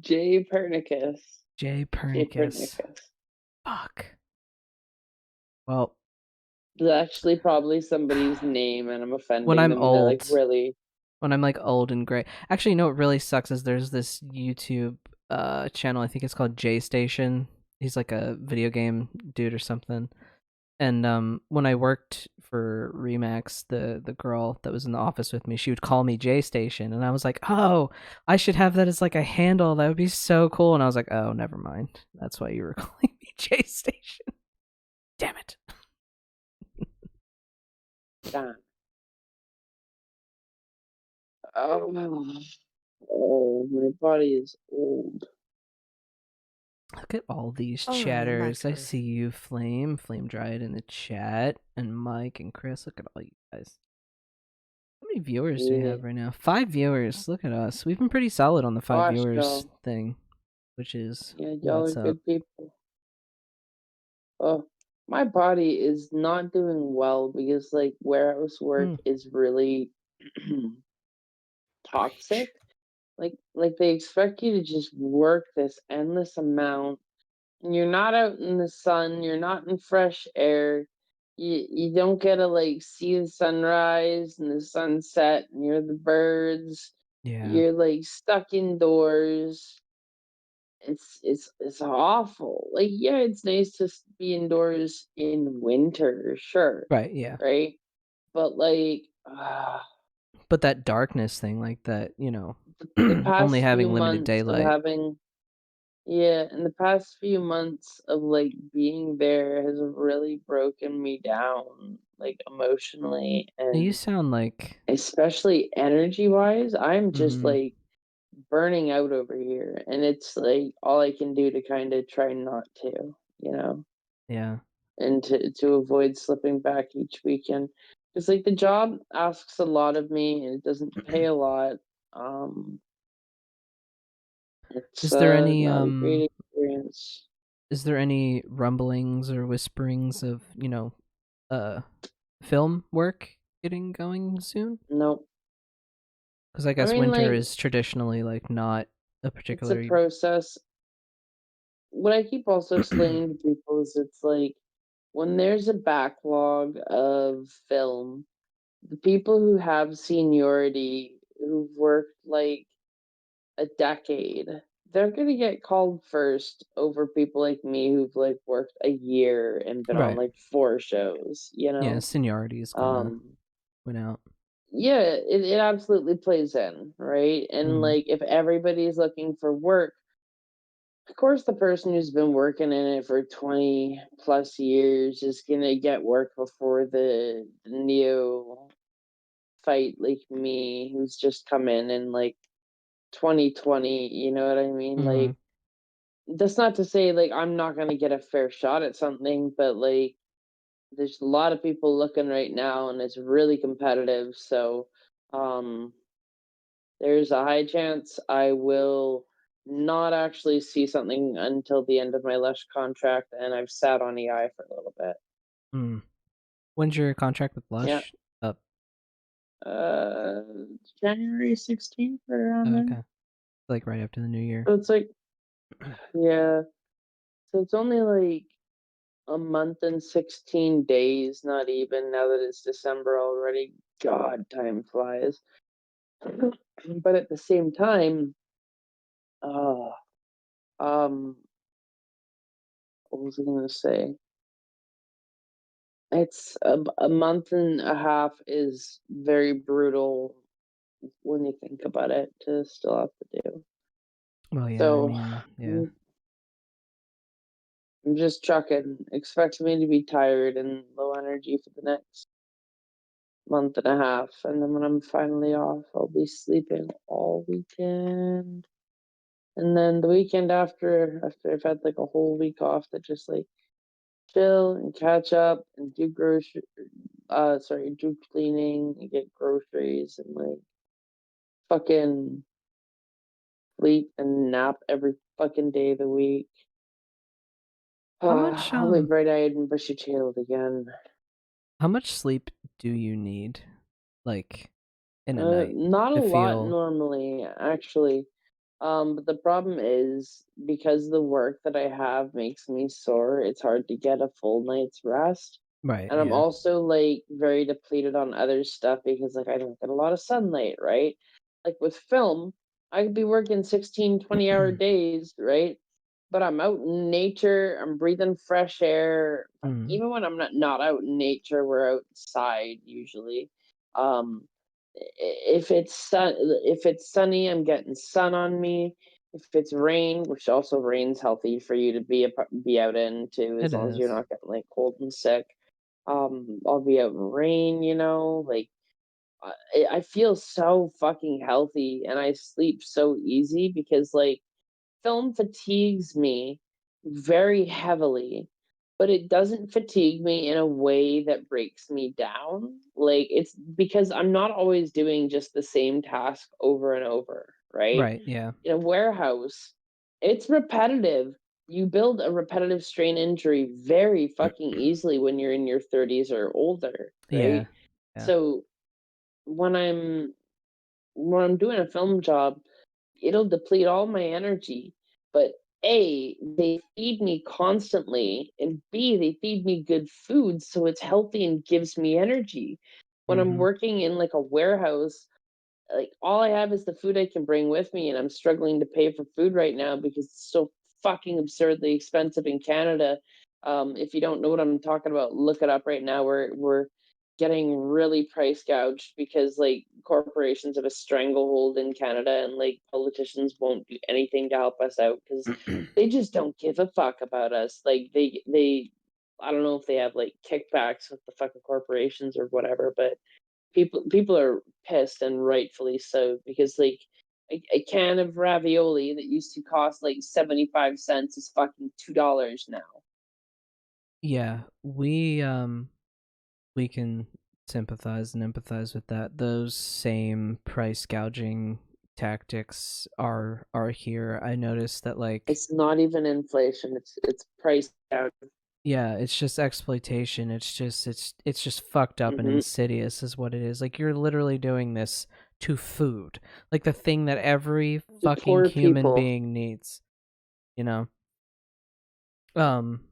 J. Pernicus. J J. Pernicus, Pernicus. fuck. Well, It's actually probably somebody's name, and I'm when offending I'm them. They're like, old, really? when I'm like old and gray. Actually, you know what really sucks is there's this YouTube channel. I think it's called J Station. He's like a video game dude or something. And when I worked for Remax, the girl that was in the office with me, she would call me J Station, and I was like, oh, I should have that as like a handle. That would be so cool. And I was like, oh, never mind. That's why you were calling me J Station. Damn it. Damn. Oh, oh, my body is old. Look at all these Oh, my chatters. I turn. see you, Flame Dried in the chat, and Mike and Chris. Look at all you guys. How many viewers do we Yeah. have right now? 5 viewers. Look at us. We've been pretty solid on the 5 Gosh, viewers y'all. thing, which is Yeah, y'all are what's up. good people. Oh, my body is not doing well because, like, warehouse work Hmm. is really Preach. toxic. Like they expect you to just work this endless amount, and you're not out in the sun, you're not in fresh air. You don't get to like see the sunrise and the sunset and hear the birds. Yeah. You're like stuck indoors. It's awful. Like, yeah, it's nice to be indoors in winter, sure, Right, yeah. right? But like, But that darkness thing, like that, the only past few having limited months of daylight. having Yeah, in the past few months of like being there has really broken me down, like emotionally You and sound like, especially energy wise. I'm just mm-hmm, like burning out over here, and it's like all I can do to kind of try not to, you know, yeah. and to avoid slipping back each weekend. Because like the job asks a lot of me, and it doesn't pay a lot. Um, it's Is there any not a great experience. is there any rumblings or whisperings of, uh film work getting going soon? Nope. Because I I guess mean, winter like, is traditionally like not a it's a particularly. process. What I keep also explaining to people is it's like when there's a backlog of film, the people who have seniority, who've worked like a decade, they're gonna get called first over people like me who've like worked a year and been on Right. like 4 shows, you Yeah, know? seniority is gonna Um, win out. yeah, it absolutely plays in, right? And Mm-hmm. like if everybody's looking for work, of course, the person who's been working in it for 20 plus years is gonna get work before the neophyte like me, who's just come in like 2020. You know what I mean? Mm-hmm. Like that's not to say, like, I'm not gonna get a fair shot at something, but, like, there's a lot of people looking right now, and it's really competitive, so, um, there's a high chance I will not actually see something until the end of my Lush contract, and I've sat on EI for a little bit. Hmm. When's your contract with Yeah. Lush up? Uh, January 16th, right around Oh, there. okay. Like right after the new year. So it's like, yeah. So it's only like a month and 16 days, not even, now that it's December already. God, time flies. But at the same time, uh, um, what was I gonna say? It's a month and a half is very brutal when you think about it to still have to do. Well, yeah, I So mean, yeah. I'm I'm just trucking. Expect me to be tired and low energy for the next month and a half, and then when I'm finally off, I'll be sleeping all weekend. And then the weekend after I've had like a whole week off, to just like chill and catch up and do do cleaning and get groceries and like fucking sleep and nap every fucking day of the week. How much I'll be bright-eyed and bushy-tailed again. how much sleep do you need, like, in a night Not a to lot feel normally, actually. But the problem is because the work that I have makes me sore, it's hard to get a full night's rest. right? And I'm Yeah. also like very depleted on other stuff because like I don't get a lot of sunlight, right? Like with film, I could be working 16, 20-hour days, right? But I'm out in nature, I'm breathing fresh air. Mm. Even when I'm not out in nature, we're outside usually. Um, if it's sunny, I'm getting sun on me. If it's rain, which also rain's healthy for you to be out in too, as It long as you're is. not getting like cold and sick. I'll be out in rain, like I feel so fucking healthy and I sleep so easy because like film fatigues me very heavily, but it doesn't fatigue me in a way that breaks me down. Like, it's because I'm not always doing just the same task over and over, right? Right, yeah. In a warehouse, it's repetitive. You build a repetitive strain injury very fucking easily when you're in your 30s or older, right? Yeah. Yeah. So when I'm when I'm doing a film job, it'll deplete all my energy. But A, they feed me constantly, and B, they feed me good food, so it's healthy and gives me energy. When I'm Mhm. working in like a warehouse, like all I have is the food I can bring with me, and I'm struggling to pay for food right now because it's so fucking absurdly expensive in Canada. If you don't know what I'm talking about, look it up right now. We're getting really price gouged because like corporations have a stranglehold in Canada, and like politicians won't do anything to help us out because they just don't give a fuck about us. Like they I don't know if they have like kickbacks with the fucking corporations or whatever, but people are pissed and rightfully so because like a can of ravioli that used to cost like 75 cents is fucking $2 now. Yeah, we can sympathize and empathize with that. Those same price gouging tactics are here. I noticed that, like, It's not even inflation, it's priced out. yeah, it's just exploitation. It's just fucked up and Hmm. insidious is what it is. Like, you're literally doing this to food. Like, the thing that every To fucking poor human people. being needs, you know? Um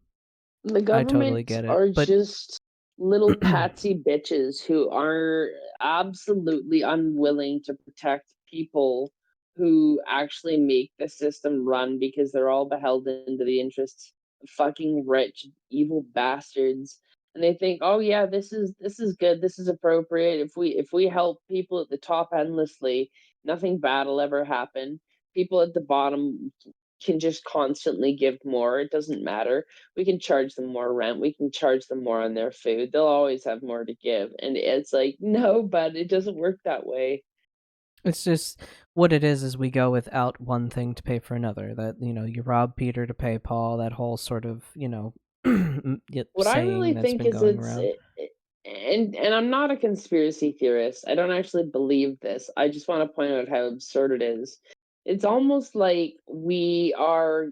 The I totally government get it. are But just little patsy bitches who are absolutely unwilling to protect people who actually make the system run because they're all beholden to the interests of fucking rich, evil bastards. And they think, oh yeah, this is good, this is appropriate. If we help people at the top endlessly, nothing bad will ever happen. People at the bottom can just constantly give more. It doesn't matter, we can charge them more rent, we can charge them more on their food. They'll always have more to give. And it's like, no, but it doesn't work that way. It's just what it is we go without one thing to pay for another. That, you rob Peter to pay Paul, that whole sort of, What I saying really that's think been is going around. and I'm not a conspiracy theorist. I don't actually believe this. I just want to point out how absurd it is. It's almost like we are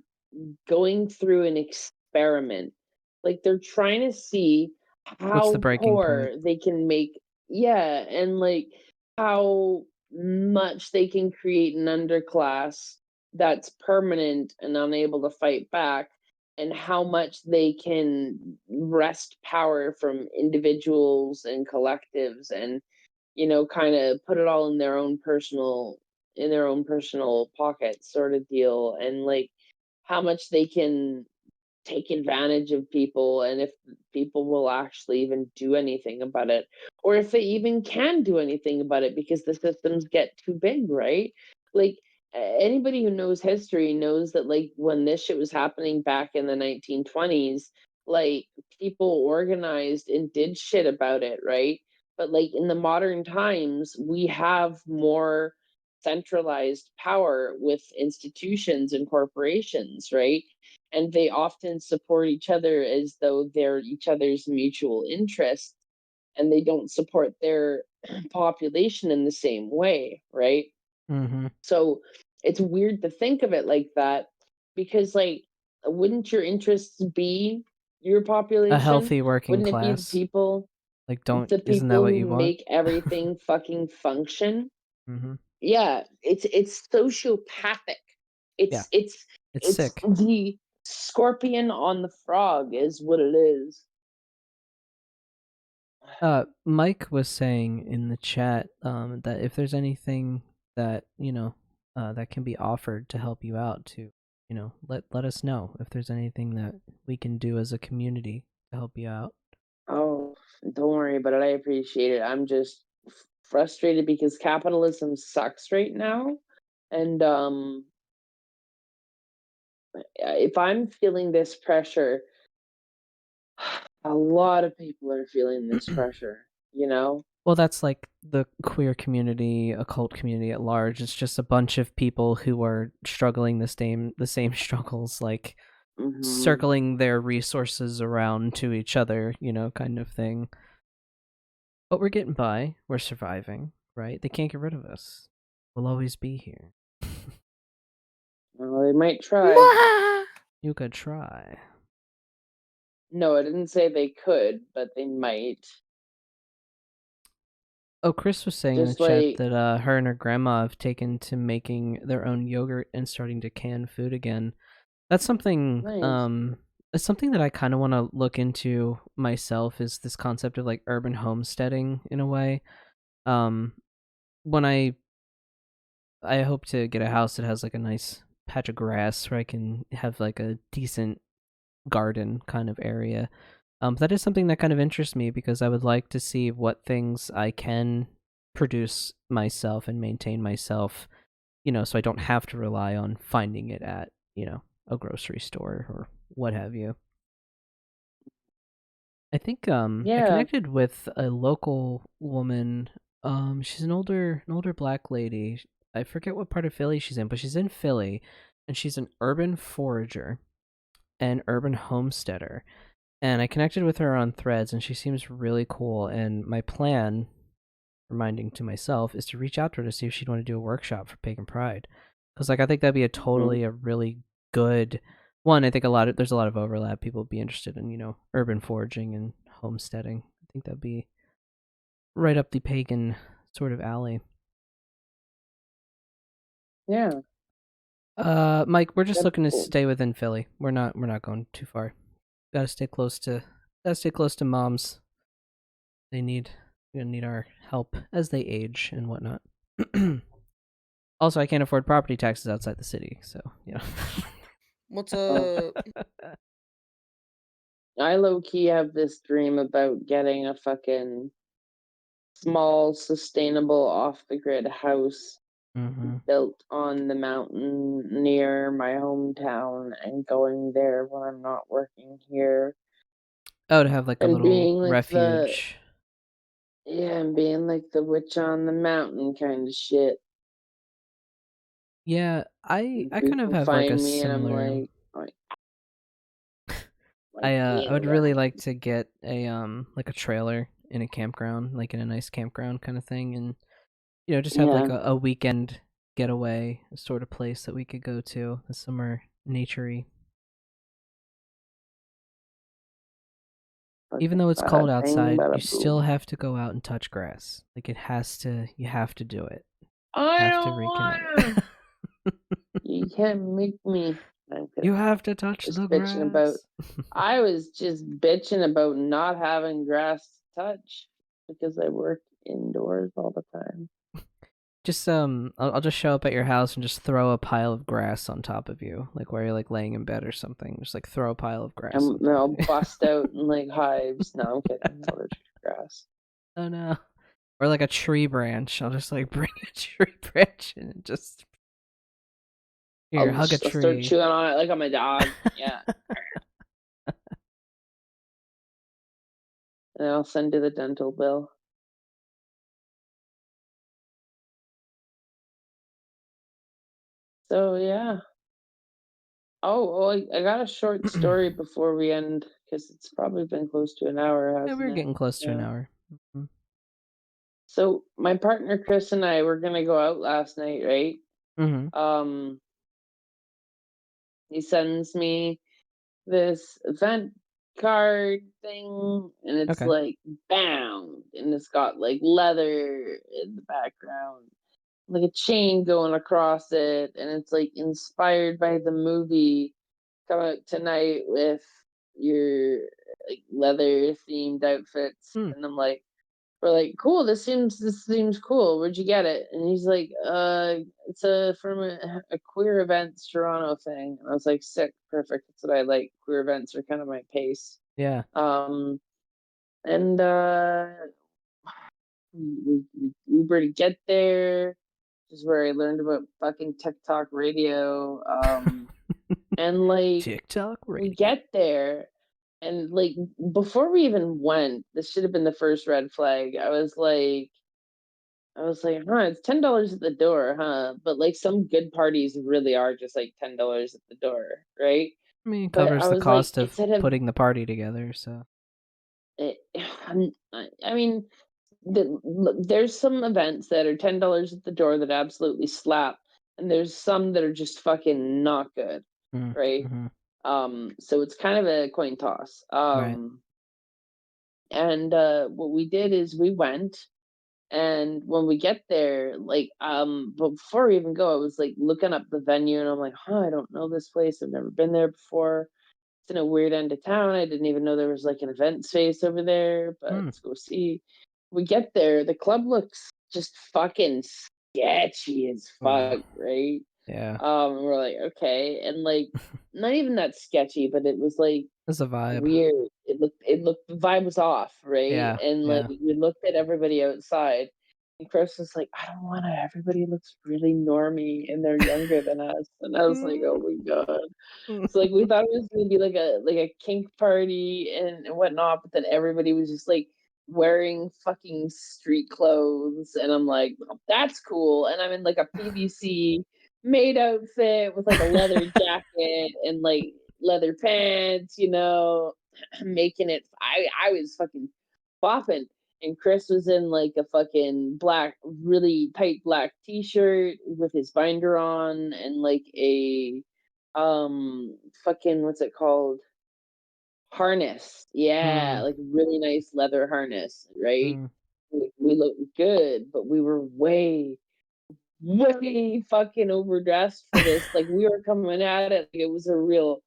going through an experiment. Like they're trying to see What's the how breaking point? poor they can make, yeah, and like how much they can create an underclass that's permanent and unable to fight back, and how much they can wrest power from individuals and collectives, and kind of put it all in their own personal pockets sort of deal, and like how much they can take advantage of people, and if people will actually even do anything about it, or if they even can do anything about it because the systems get too big, right? Like anybody who knows history knows that like when this shit was happening back in the 1920s, like people organized and did shit about it, right? But like in the modern times we have more centralized power with institutions and corporations, right? And they often support each other as though they're each other's mutual interests, and they don't support their population in the same way, right? Mm-hmm. So it's weird to think of it like that, because like wouldn't your interests be your A population? healthy working Wouldn't it be class. Like, the isn't that people what who you want? make everything fucking function? Mm-hmm. Yeah, it's sociopathic. Yeah, It's it's it's sick. the scorpion on the frog is what it is. Mike was saying in the chat that if there's anything that that can be offered to help you out, to let us know if there's anything that we can do as a community to help you out. Oh, don't worry about it. I appreciate it. I'm just frustrated because capitalism sucks right now, and if I'm feeling this pressure, a lot of people are feeling this pressure. You know. Well, that's like the queer community, occult community at large. It's just a bunch of people who are struggling the same struggles, like Hmm. circling their resources around to each other, kind of thing. But we're getting by. We're surviving, right? They can't get rid of us. We'll always be here. Well, they might try. Mwah! You could try. No, I didn't say they could, but they might. Oh, Chris was saying in the Just chat like that her and her grandma have taken to making their own yogurt and starting to can food again. That's something nice. it's something that I kind of want to look into myself, is this concept of like urban homesteading in a way. Um when I hope to get a house that has like a nice patch of grass where I can have like a decent garden kind of area. That is something that kind of interests me because I would like to see what things I can produce myself and maintain myself, so I don't have to rely on finding it at, a grocery store or what have you. I think I Yeah, connected with a local woman. She's an older black lady. I forget what part of Philly she's in, but she's in Philly, and she's an urban forager and urban homesteader. And I connected with her on Threads, and she seems really cool. And my plan, reminding to myself, is to reach out to her to see if she'd want to do a workshop for Pagan Pride, because like I think that'd be mhm, a really good one. I think there's a lot of overlap. People would be interested in urban foraging and homesteading. I think that'd be right up the pagan sort of alley. yeah, Mike, we're just that's looking to cool. stay within Philly. We're not going too far. Gotta stay close to moms. They need gonna need our help as they age and whatnot. Also, I can't afford property taxes outside the city, so What's Oh, up? I low key have this dream about getting a fucking small, sustainable, off the grid house hmm built on the mountain near my hometown, and going there when I'm not working here, Oh, to have like a and little being like the refuge. yeah, and being like the witch on the mountain kind of shit. Yeah, I kind of People have like a find me and I'm similar. like I would really right. like to get like a trailer in a campground, like in a nice campground kind of thing, and just have like Yeah, a weekend getaway sort of place that we could go to, somewhere naturey. Even fucking though it's bada cold bing, outside, bada you still boom. have to go out and touch grass. Like you have to do it. I Have to don't wanna. reconnect. You can't make me. I'm You kidding. have to touch Just the bitching about. grass. I was just bitching about not having grass to touch because I work indoors all the time. Just I'll just show up at your house and just throw a pile of grass on top of you, like where you're like laying in bed or something. Just like throw a pile of grass on And top I'll of bust out in like hives. No, I'm kidding. I'll just grass. you. Oh no. Or like a tree branch. I'll just like bring a tree branch in and just here, hug a I'll start tree. chewing on it like I'm a dog. Yeah, and I'll send you the dental bill. So yeah. Oh, I got a short story before we end because it's probably been close to an hour, Yeah, hasn't we're it? getting close to an Yeah. hour. Mhm. So my partner Chris and I were gonna go out last night, right? Mhm. Um, he sends me this event card thing, and it's Okay. like bound, and it's got like leather in the background, like a chain going across it, and it's like inspired by the movie come out tonight with your like leather themed outfits. Hmm. And I'm like, we're like, cool, this seems cool. Where'd you get it? And he's like, it's from a queer events Toronto thing. And I was like, sick, perfect. That's what I like. Queer events are kind of my pace. Yeah. Um and we were to get there. This is where I learned about fucking TikTok radio. And like TikTok we radio. get there and like before we even went, this should have been the first red flag. I was like, huh, it's $10 at the door, huh? But like some good parties really are just like $10 at the door, right? I mean, it But covers I the was like, cost of instead of putting the party together, so. it, I mean, there's some events that are $10 at the door that absolutely slap, and there's some that are just fucking not good, Mm, right? mhm. So it's kind of a coin toss. Right. And what we did is we went, and when we get there, like but before we even go, I was like looking up the venue, and I'm like, huh, I don't know this place, I've never been there before. It's in a weird end of town. I didn't even know there was like an event space over there, but Hmm. let's go see. We get there, the club looks just fucking sketchy as Oh, fuck, right? yeah. And we're like, okay, and like not even that sketchy, but it was like That's a vibe. weird. It looked the vibe was off, right? Yeah. And like Yeah. we looked at everybody outside, and Chris was like, I don't wanna, everybody looks really normy and they're younger than us. And I was like, oh my god. So like we thought it was gonna be like a kink party and whatnot, but then everybody was just like wearing fucking street clothes, and I'm like, "Well, that's cool." And I'm in like a PVC maid outfit with like a leather jacket and like leather pants, making it. I was fucking bopping, and Chris was in like a fucking black, really tight black t-shirt with his binder on and like a fucking what's it called, harness, yeah, Mm, like really nice leather harness, right? mm. We looked good, but we were way fucking overdressed for this. Like we were coming at it like it was a real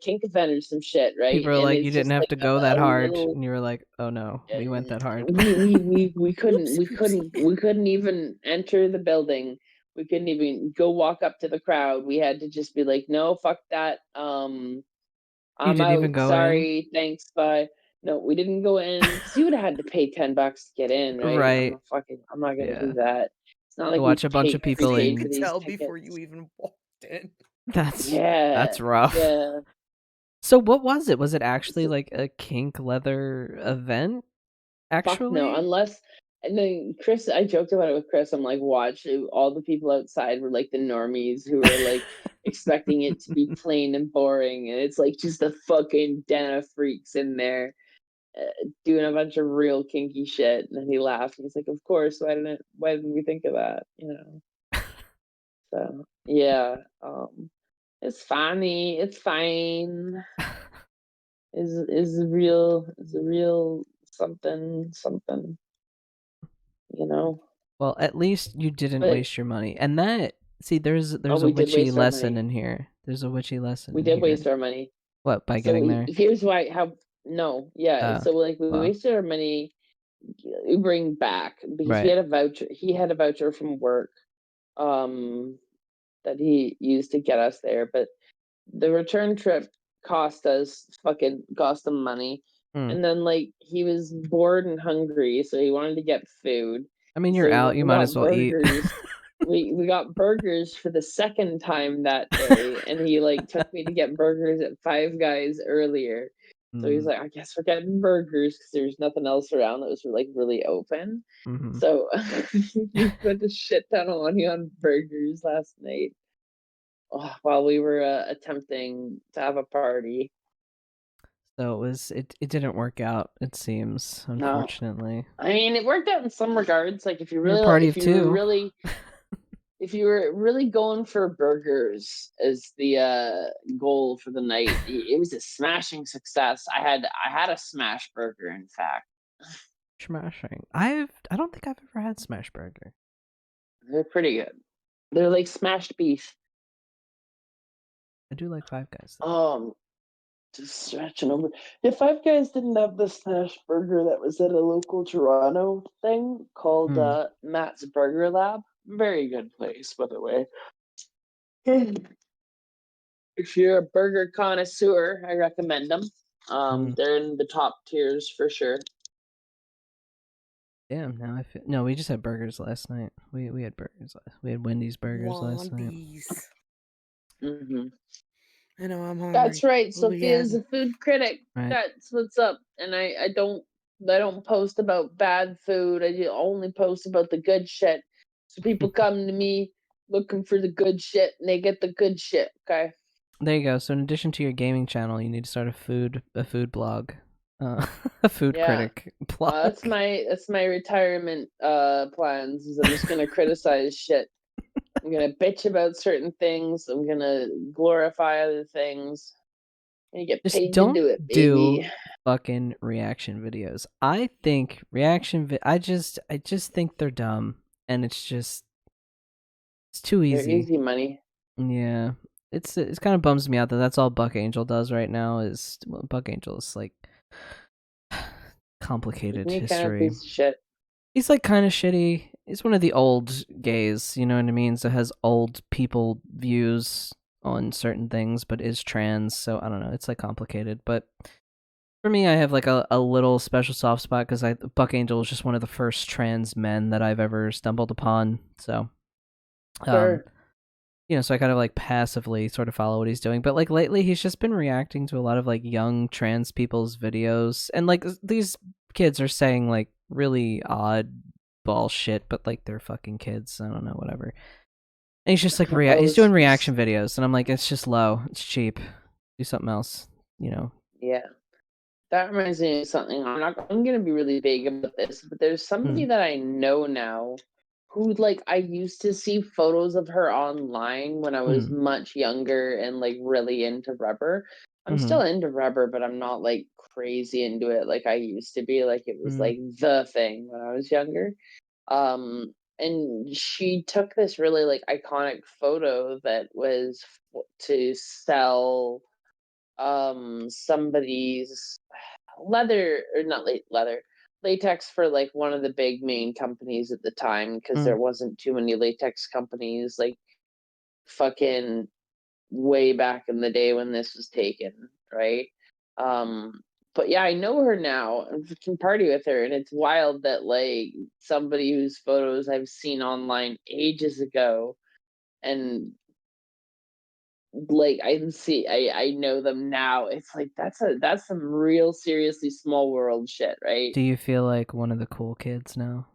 kink event or some shit, right? People are And like, you it's didn't just have like to go a that hard, little. and you were like, oh no, we went that hard. We couldn't Oopsie, we oopsie. couldn't we couldn't even enter the building. We couldn't even go walk up to the crowd. We had to just be like, no, fuck that. You I'm didn't even out. go in, Sorry, thanks, bye. No, we didn't go in because you would have had to pay $10 to get in, right? right? I'm not gonna Yeah. do that. It's not To like we watch a bunch paid of So people you prepaid for in. could these tell before you tickets. even walked in. That's Yeah, rough. yeah. So what was it? Was it actually So like a kink leather event? fuck no, Actually? And then Chris, I joked about it with Chris. I'm like, watch, all the people outside were like the normies who were like expecting it to be plain and boring, and it's like just a fucking den of freaks in there doing a bunch of real kinky shit. And then he laughed. He's like, "Of course, why didn't we think of that?" You know. So yeah, it's funny. It's fine. Is a real something something. You know. Well, at least you didn't But waste your money. And that, see, there's a we did witchy waste our lesson money. in here. There's a witchy lesson We in did here. waste our money. What, by So getting there? here's why. How no, yeah. Oh, So like we well, wasted our money Ubering back because he right. had a voucher. He had a voucher from work, um, that he used to get us there. But the return trip cost him money. Hmm. And then like he was bored and hungry, so he wanted to get food. I mean, you're So out. You we might as got well eat. burgers. We got burgers for the second time that day, and he like took me to get burgers at Five Guys earlier. So he's Mm, like, I guess we're getting burgers because there's nothing else around that was like really open. mm-hmm. So we put a shit ton of money on burgers last night while we were attempting to have a party. So it didn't work out, it seems, No, unfortunately. I mean it worked out in some regards. Like You're a party of if you were two. really if you were really going for burgers as the goal for the night, it was a smashing success. I had a smash burger, in fact. Smashing. I don't think I've ever had smash burger. They're pretty good. They're like smashed beef. I do like Five Guys though. Just stretching over. If Five Guys didn't have the smash burger that was at a local Toronto thing called Hmm. Matt's Burger Lab, very good place, by the way. If you're a burger connoisseur, I recommend them. Mm. They're in the top tiers for sure. Damn, now I feel no. We just had burgers last night. We had burgers. We had Wendy's burgers last night. Wendy's. Mm-hmm. I know I'm hungry. That's right. What we Sophia's a getting? food critic. Right. That's what's up. And I don't post about bad food. Only post about the good shit. So people come to me looking for the good shit, and they get the good shit. Okay. There you go. So in addition to your gaming channel, you need to start a food blog, a food Yeah. critic blog. That's my retirement plans. Is I'm just gonna criticize shit. I'm gonna bitch about certain things. I'm gonna glorify other things. And you get Just paid don't to do it, do baby. fucking reaction videos. I think I just think they're dumb, and it's too They're easy. easy money. Yeah. It's kind of bums me out that that's all Buck Angel does right now is Buck Angel is like complicated Isn't he kind of a history. piece of shit? He's like kind of shitty. He's one of the old gays, you know what I mean? So has old people views on certain things, but is trans. So I don't know. It's like complicated, but for me, I have like a little special soft spot because Buck Angel is just one of the first trans men that I've ever stumbled upon. So, Sure. so I kind of like passively sort of follow what he's doing. But like lately, he's just been reacting to a lot of like young trans people's videos, and like these kids are saying like really odd ball shit, but like they're fucking kids. I don't know, whatever. And he's just like he's doing reaction videos, and I'm like, it's just low, it's cheap. Do something else, you know. Yeah. That reminds me of something. I'm gonna be really vague about this, but there's somebody that I know now who like I used to see photos of her online when I was much younger and like really into rubber. I'm still into rubber, but I'm not like crazy into it like I used to be. Like it was like the thing when I was younger. And she took this really like iconic photo that was to sell somebody's leather or not leather latex for like one of the big main companies at the time because there wasn't too many latex companies like fucking way back in the day when this was taken, right? But yeah, I know her now and can party with her, and it's wild that like somebody whose photos I've seen online ages ago and like I know them now. It's like that's some real seriously small world shit, right? Do you feel like one of the cool kids now?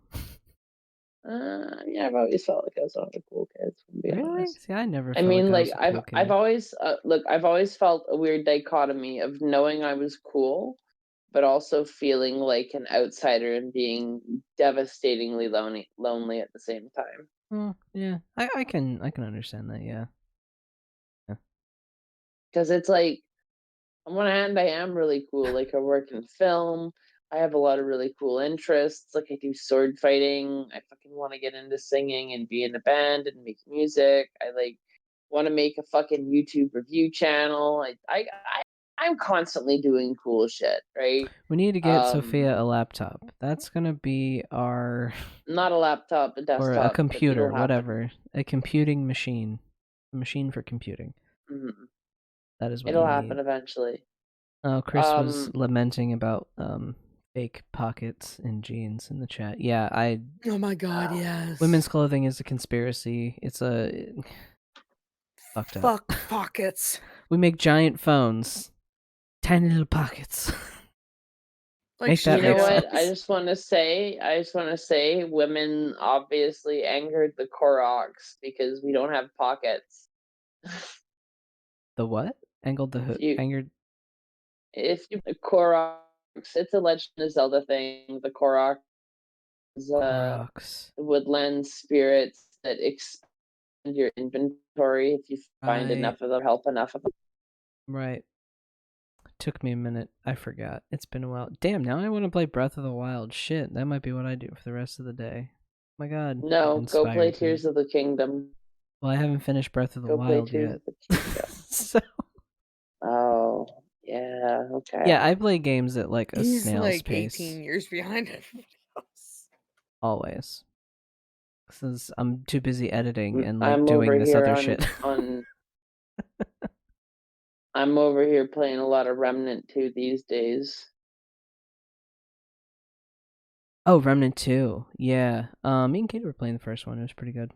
Yeah, I've always felt like I was one of the cool kids, to be Really? honest. See, I never I felt like mean, I like was a I've cool I've kid. always look, I've always felt a weird dichotomy of knowing I was cool, but also feeling like an outsider and being devastatingly lonely at the same time. Well, yeah, I can understand that. Yeah. Because it's like, on one hand, I am really cool. Like, I work in film. I have a lot of really cool interests. Like, I do sword fighting. I fucking want to get into singing and be in a band and make music. I like want to make a fucking YouTube review channel. I'm constantly doing cool shit, right? We need to get Sophia a laptop. That's gonna be our Not a laptop, a or a desktop, but it'll computer, happen. whatever. A computing machine. A machine for computing. Mhm. That is what It'll you happen need. eventually. Oh, Chris was lamenting about fake pockets in jeans in the chat. Yeah, Oh my god, yes. women's clothing is a conspiracy. It's a fucked up. Fuck pockets. We make giant phones, tiny little pockets. Like, Make that You know make what? sense. I just want to say, women obviously angered the Koroks because we don't have pockets. The what? Angled the If hood. you Angered. if you the Koroks, it's a Legend of Zelda thing. The Koroks, Crocs. woodland spirits that expand your inventory if you find Right. enough of them, help enough of them. Right. Took me a minute. I forgot. It's been a while. Damn, now I want to play Breath of the Wild. Shit, that might be what I do for the rest of the day. Oh my god. You've No, go play inspired me. Tears of the Kingdom. Well, I haven't finished Breath of the Go play Wild Tears yet. of the Kingdom. So Oh, yeah, okay. yeah, I play games at like a he's snail's like pace. 18 years behind everybody else. Always. Because I'm too busy editing and like I'm doing over this here other on shit. I'm over here playing a lot of Remnant 2 these days. Oh, Remnant 2. Yeah. Me and Kate were playing the first one. It was pretty good.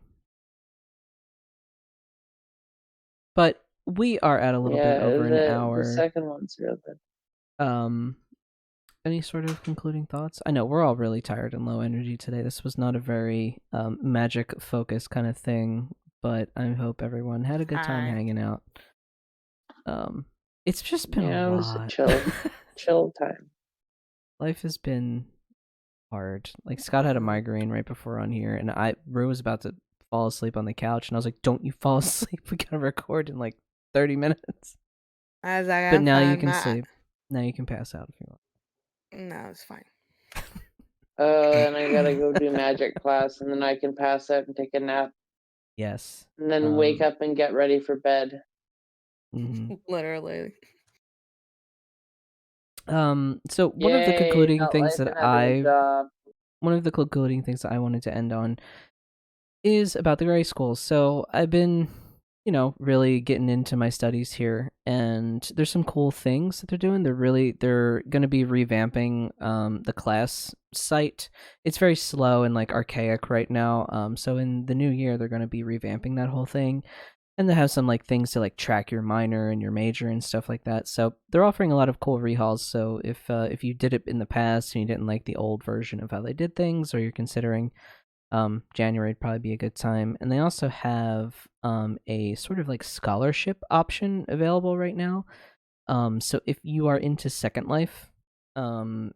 But we are at a little bit over an hour. The second one's real good. Any sort of concluding thoughts? I know we're all really tired and low energy today. This was not a very Magick focused kind of thing, but I hope everyone had a good time hanging out. It's just been a lot. It was a chill time. Life has been hard. Like Scott had a migraine right before on here, and Rue was about to fall asleep on the couch, and I was like, "Don't you fall asleep? We gotta record in like 30 minutes." But now you can sleep. Now you can pass out if you want. No, it's fine. Then I gotta go do magic class, and then I can pass out and take a nap. Yes. And then wake up and get ready for bed. Mm-hmm. Literally. So one of the concluding things that I wanted to end on is about the grade schools. So I've been, really getting into my studies here, and there's some cool things that they're doing. They're going to be revamping the class site. It's very slow and like archaic right now. So in the new year, they're going to be revamping that whole thing. And they have some like things to like track your minor and your major and stuff like that. So they're offering a lot of cool rehauls. So if you did it in the past and you didn't like the old version of how they did things, or you're considering, January would probably be a good time. And they also have a sort of like scholarship option available right now. So if you are into Second Life, and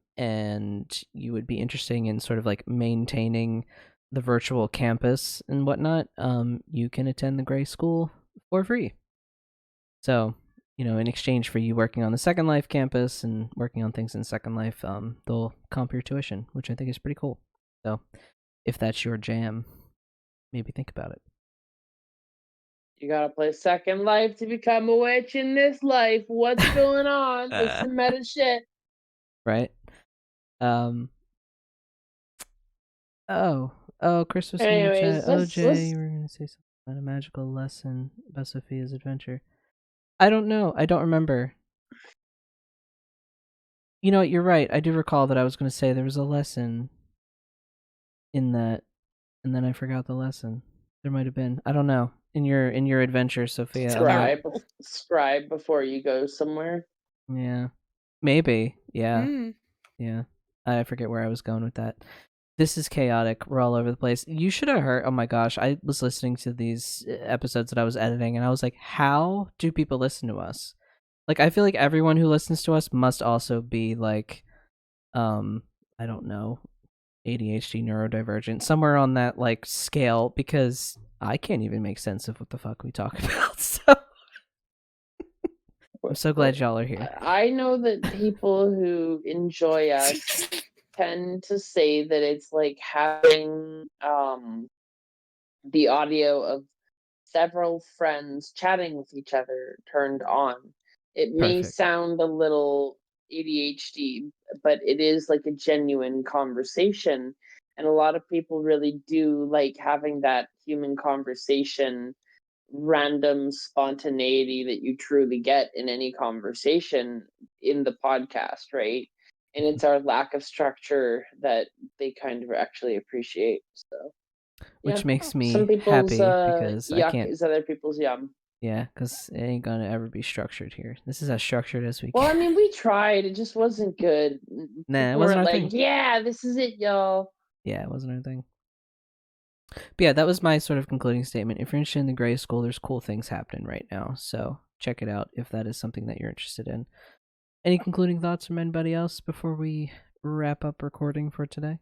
you would be interested in sort of like maintaining the virtual campus and whatnot, you can attend the Gray School for free. So, in exchange for you working on the Second Life campus and working on things in Second Life, they'll comp your tuition, which I think is pretty cool. So, if that's your jam, maybe think about it. You gotta play Second Life to become a witch in this life. What's going on? It's some meta shit. Right? Chris was in the chat. Jay, you were going to say something about a magical lesson about Sophia's adventure. I don't know. I don't remember. You know what? You're right. I do recall that I was going to say there was a lesson in that, and then I forgot the lesson. There might have been. I don't know. In your adventure, Sophia. Scribe before you go somewhere. Yeah. Maybe. Yeah. Yeah. I forget where I was going with that. This is chaotic. We're all over the place. You should have heard. Oh my gosh, I was listening to these episodes that I was editing, and I was like, "How do people listen to us?" Like, I feel like everyone who listens to us must also be like, I don't know, ADHD, neurodivergent, somewhere on that like scale, because I can't even make sense of what the fuck we talk about. So I'm so glad y'all are here. I know that people who enjoy us tend to say that it's like having the audio of several friends chatting with each other turned on. It may Perfect. sound a little ADHD, but it is like a genuine conversation. And a lot of people really do like having that human conversation, random spontaneity that you truly get in any conversation in the podcast, right? And it's our lack of structure that they kind of actually appreciate. So yeah, Which makes some me people's happy because I yuck can't. is other people's yum. Yeah, because it ain't gonna ever be structured here. This is as structured as we Well, I can. mean, we tried. It just wasn't good. Nah, it People wasn't weren't our like, thing. "Yeah, this is it, y'all." Yeah, it wasn't our thing. But yeah, that was my sort of concluding statement. If you're interested in the Gray School, there's cool things happening right now. So check it out if that is something that you're interested in. Any concluding thoughts from anybody else before we wrap up recording for today?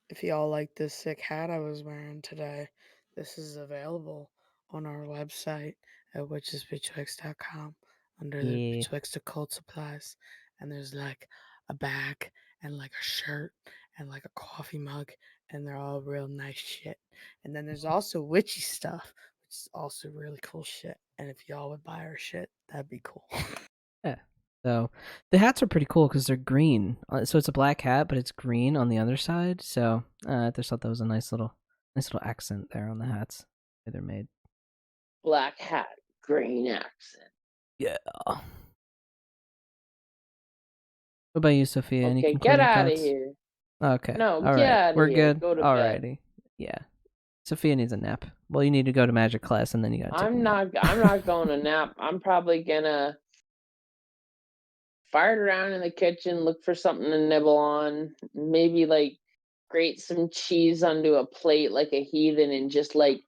If y'all like this sick hat I was wearing today, this is available on our website at witchesbetwixt.com under the Yeah. Betwixt occult supplies. And there's like a bag and like a shirt and like a coffee mug, and they're all real nice shit. And then there's also witchy stuff, which is also really cool shit. And if y'all would buy our shit, that'd be cool. Yeah. So the hats are pretty cool because they're green. So it's a black hat, but it's green on the other side. So I just thought that was a nice little accent there on the hats. The way they're made. Black hat, green accent. Yeah. What about you, Sophia? Any Okay, get concluding out of thoughts? here. Okay. No, All get right. out of We're here. good. Go to bed. Alrighty. Yeah. Sophia needs a nap. Well, you need to go to Magic class and then you gotta take a nap. I'm not going to nap. I'm probably gonna fart around in the kitchen, look for something to nibble on, maybe like grate some cheese onto a plate like a heathen and just like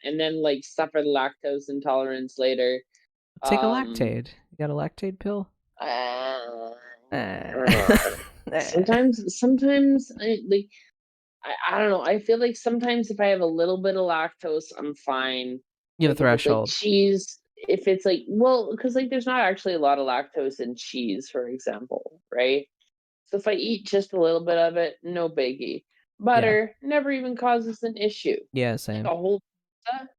and then like suffer lactose intolerance later. Take a Um lactate. You got a lactate pill? uh, Ah. sometimes I don't know. I feel like sometimes if I have a little bit of lactose, I'm fine. You have a Like if it's like threshold. cheese, if it's like well, because like there's not actually a lot of lactose in cheese, for example, right? So if I eat just a little bit of it, no biggie. Yeah. Butter never even causes an issue. Yeah, Like same. a whole pizza.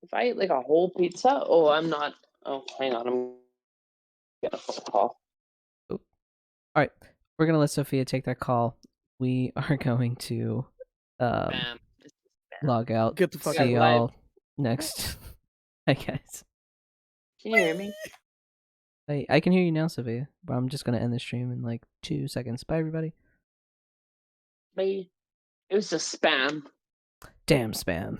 If I eat like a whole pizza, oh, I'm not. Oh, hang on, I'm getting a phone call. Oop. All right. We're going to let Sophia take that call. We are going to Bam. log out. Get the fuck See Guys, away. live. y'all next. Hi, guys. Can you hear me? I can hear you now, Sophia, but I'm just going to end the stream in like 2 seconds. Bye, everybody. Bye. It was just spam. Damn spam.